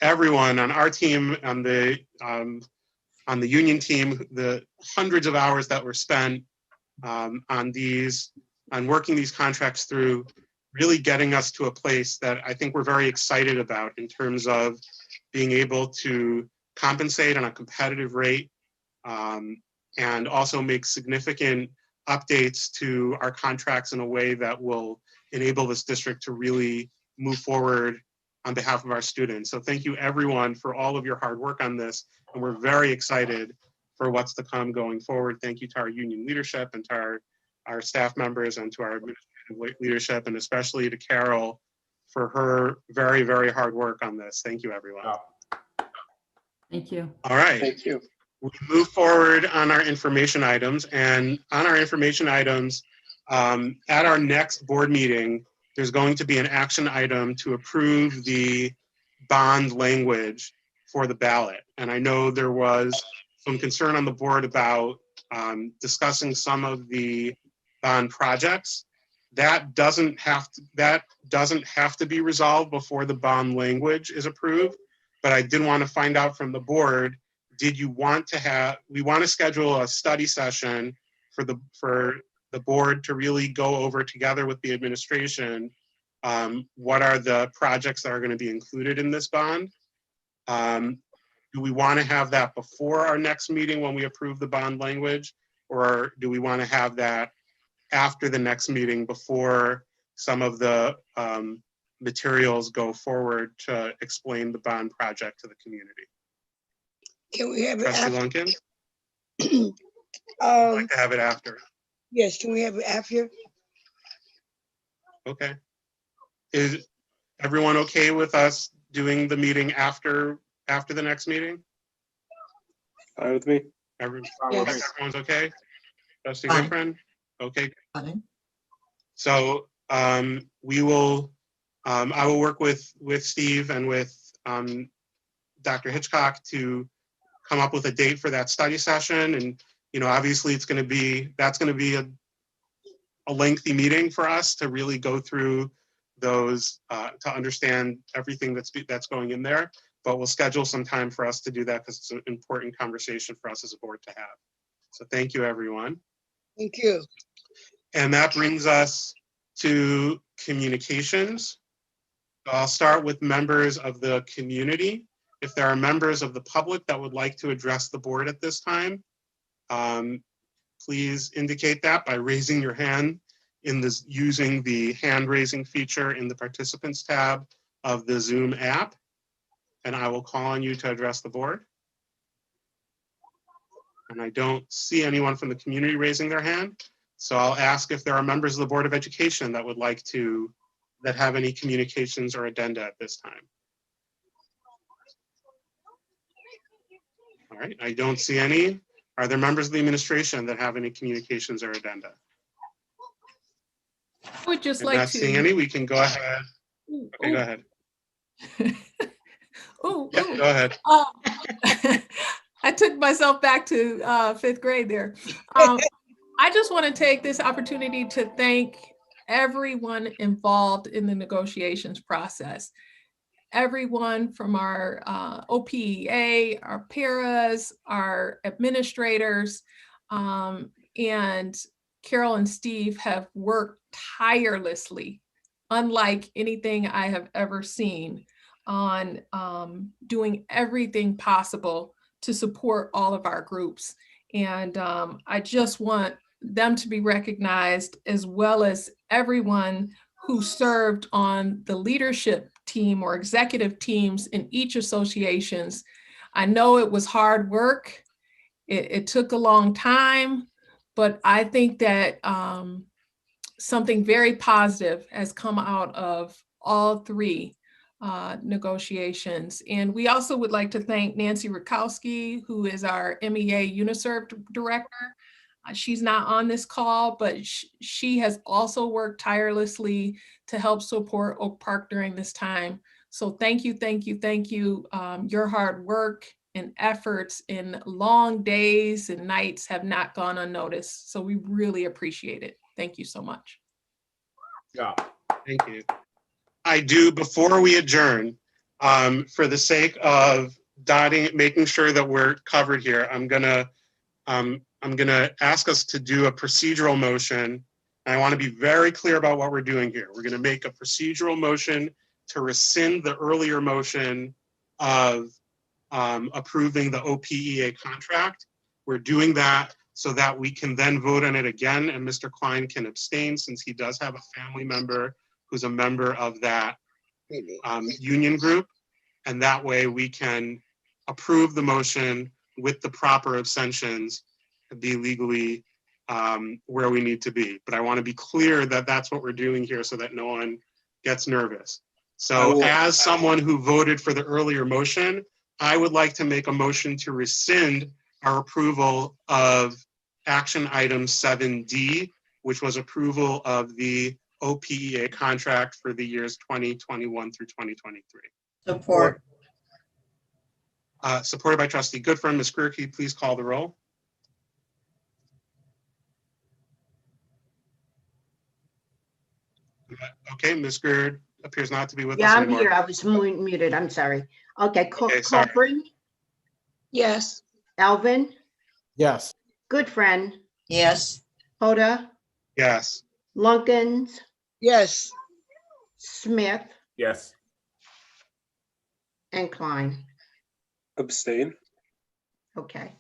Speaker 1: everyone on our team, on the union team, the hundreds of hours that were spent on working these contracts through, really getting us to a place that I think we're very excited about in terms of being able to compensate on a competitive rate and also make significant updates to our contracts in a way that will enable this district to really move forward on behalf of our students. So thank you everyone for all of your hard work on this. And we're very excited for what's to come going forward. Thank you to our union leadership and to our staff members and to our administrative leadership, and especially to Carol for her very, very hard work on this. Thank you, everyone.
Speaker 13: Thank you.
Speaker 1: All right.
Speaker 2: Thank you.
Speaker 1: We move forward on our information items, and on our information items, at our next board meeting, there's going to be an action item to approve the bond language for the ballot. And I know there was some concern on the board about discussing some of the bond projects. That doesn't have to be resolved before the bond language is approved. But I did want to find out from the board, we want to schedule a study session for the board to really go over together with the administration what are the projects that are going to be included in this bond. Do we want to have that before our next meeting when we approve the bond language, or do we want to have that after the next meeting before some of the materials go forward to explain the bond project to the community?
Speaker 7: Can we have it
Speaker 1: Trustee
Speaker 7: after?
Speaker 1: Lunkin? I'd like to have it after.
Speaker 7: Yes, can we have it after?
Speaker 1: Okay. Is everyone okay with us doing the meeting after the next meeting?
Speaker 2: Fine with me.
Speaker 7: Yes.
Speaker 1: Everyone's okay? Trustee
Speaker 4: Fine.
Speaker 1: Goodfriend? Okay.
Speaker 4: Fine.
Speaker 1: So we will, I will work with Steve and with Dr. Hitchcock to come up with a date for that study session. And, obviously that's going to be a lengthy meeting for us to really go through those, to understand everything that's going in there. But we'll schedule some time for us to do that because it's an important conversation for us as a board to have. So thank you, everyone.
Speaker 7: Thank you.
Speaker 1: And that brings us to communications. I'll start with members of the community. If there are members of the public that would like to address the board at this time, please indicate that by raising your hand using the hand raising feature in the participants tab of the Zoom app. And I will call on you to address the board. And I don't see anyone from the community raising their hand. So I'll ask if there are members of the Board of Education that would like to that have any communications or addenda at this time? All right, I don't see any. Are there members of the administration that have any communications or addenda?
Speaker 8: I would just
Speaker 1: If
Speaker 8: like
Speaker 1: not
Speaker 8: to.
Speaker 1: seeing any, we can go ahead.
Speaker 8: Ooh,
Speaker 1: Okay, go ahead.
Speaker 8: ooh,
Speaker 1: Yep,
Speaker 8: ooh.
Speaker 1: go ahead.
Speaker 8: I took myself back to 5th grade there. I just want to take this opportunity to thank everyone involved in the negotiations process. Everyone from our OPEA, our paras, our administrators, and Carol and Steve have worked tirelessly, unlike anything I have ever seen, on doing everything possible to support all of our groups. And I just want them to be recognized, as well as everyone who served on the leadership team or executive teams in each associations. I know it was hard work. It took a long time, but I think that something very positive has come out of all three negotiations. And we also would like to thank Nancy Rakowski, who is our MEA UniServe director. She's not on this call, but she has also worked tirelessly to help support Oak Park during this time. So thank you, thank you, thank you. Your hard work and efforts in long days and nights have not gone unnoticed. So we really appreciate it. Thank you so much.
Speaker 5: Yeah.
Speaker 1: Thank you. I do, before we adjourn, for the sake of making sure that we're covered here, I'm gonna ask us to do a procedural motion. And I want to be very clear about what we're doing here. We're gonna make a procedural motion to rescind the earlier motion of approving the OPEA contract. We're doing that so that we can then vote on it again, and Mr. Klein can abstain since he does have a family member who's a member of that union group. And that way we can approve the motion with the proper abstentions to be legally where we need to be. But I want to be clear that that's what we're doing here so that no one gets nervous. So as someone who voted for the earlier motion, I would like to make a motion to rescind our approval of action item 7D, which was approval of the OPEA contract for the years 2021 through 2023.
Speaker 4: Support.
Speaker 1: Supported by Trustee Goodfriend. Ms. Greer, can you please call the roll? Okay, Ms. Greer appears not to be with us
Speaker 6: Yeah, I'm
Speaker 1: anymore.
Speaker 6: here. I was muted. I'm sorry. Okay,
Speaker 1: Okay, sorry.
Speaker 6: Copeland,
Speaker 17: Yes.
Speaker 6: Alvin,
Speaker 3: Yes.
Speaker 6: Goodfriend,
Speaker 4: Yes.
Speaker 6: Hoda,
Speaker 1: Yes.
Speaker 6: Lunkins,
Speaker 7: Yes.
Speaker 6: Smith,
Speaker 5: Yes.
Speaker 6: and Klein.
Speaker 2: Abstain.
Speaker 6: Okay.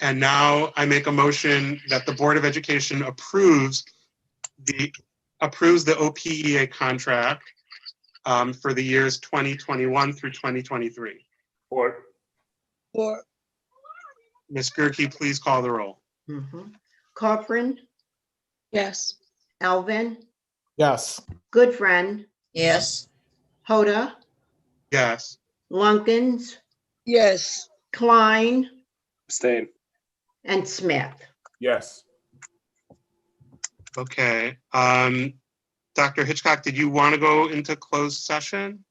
Speaker 1: And now I make a motion that the Board of Education approves the OPEA contract for the years 2021 through 2023.
Speaker 5: Or
Speaker 7: Or
Speaker 1: Ms. Gerke, please call the roll.
Speaker 6: Copeland,
Speaker 17: Yes.
Speaker 6: Alvin,
Speaker 3: Yes.
Speaker 6: Goodfriend,
Speaker 4: Yes.
Speaker 6: Hoda,
Speaker 1: Yes.
Speaker 6: Lunkins,
Speaker 7: yes.
Speaker 6: Klein,
Speaker 2: Abstain.
Speaker 6: and Smith.
Speaker 5: yes.
Speaker 1: Okay. Dr. Hitchcock, did you want to go into closed session?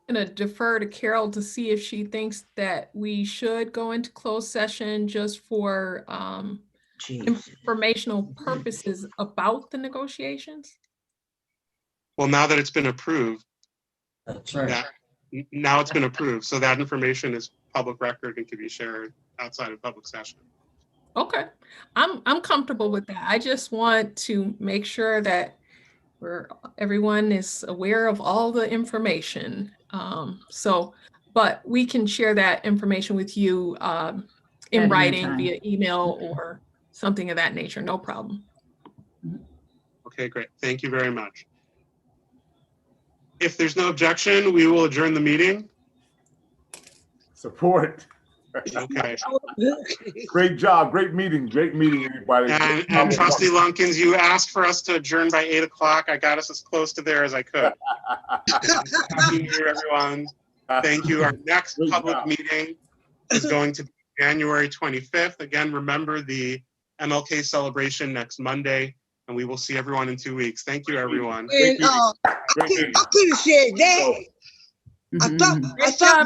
Speaker 8: I'm going to defer to Carol to see if she thinks that we should go into closed session just for informational purposes about the negotiations.
Speaker 1: Well, now that it's been approved.
Speaker 4: That's right.
Speaker 1: Now it's been approved, so that information is public record and can be shared outside of public session.
Speaker 8: Okay, I'm comfortable with that. I just want to make sure that everyone is aware of all the information. But we can share that information with you in
Speaker 13: At
Speaker 8: writing
Speaker 13: any time.
Speaker 8: via email or something of that nature. No problem.
Speaker 1: Okay, great. Thank you very much. If there's no objection, we will adjourn the meeting.
Speaker 5: Support.
Speaker 1: Okay.
Speaker 5: Great job. Great meeting, everybody.
Speaker 1: And Trustee Lunkins, you asked for us to adjourn by 8 o'clock. I got us as close to there as I could. Happy New Year, everyone. Thank you. Our next public meeting is going to be January 25th. Again, remember the MLK celebration next Monday, and we will see everyone in 2 weeks. Thank you, everyone.
Speaker 7: And I could have said that. I thought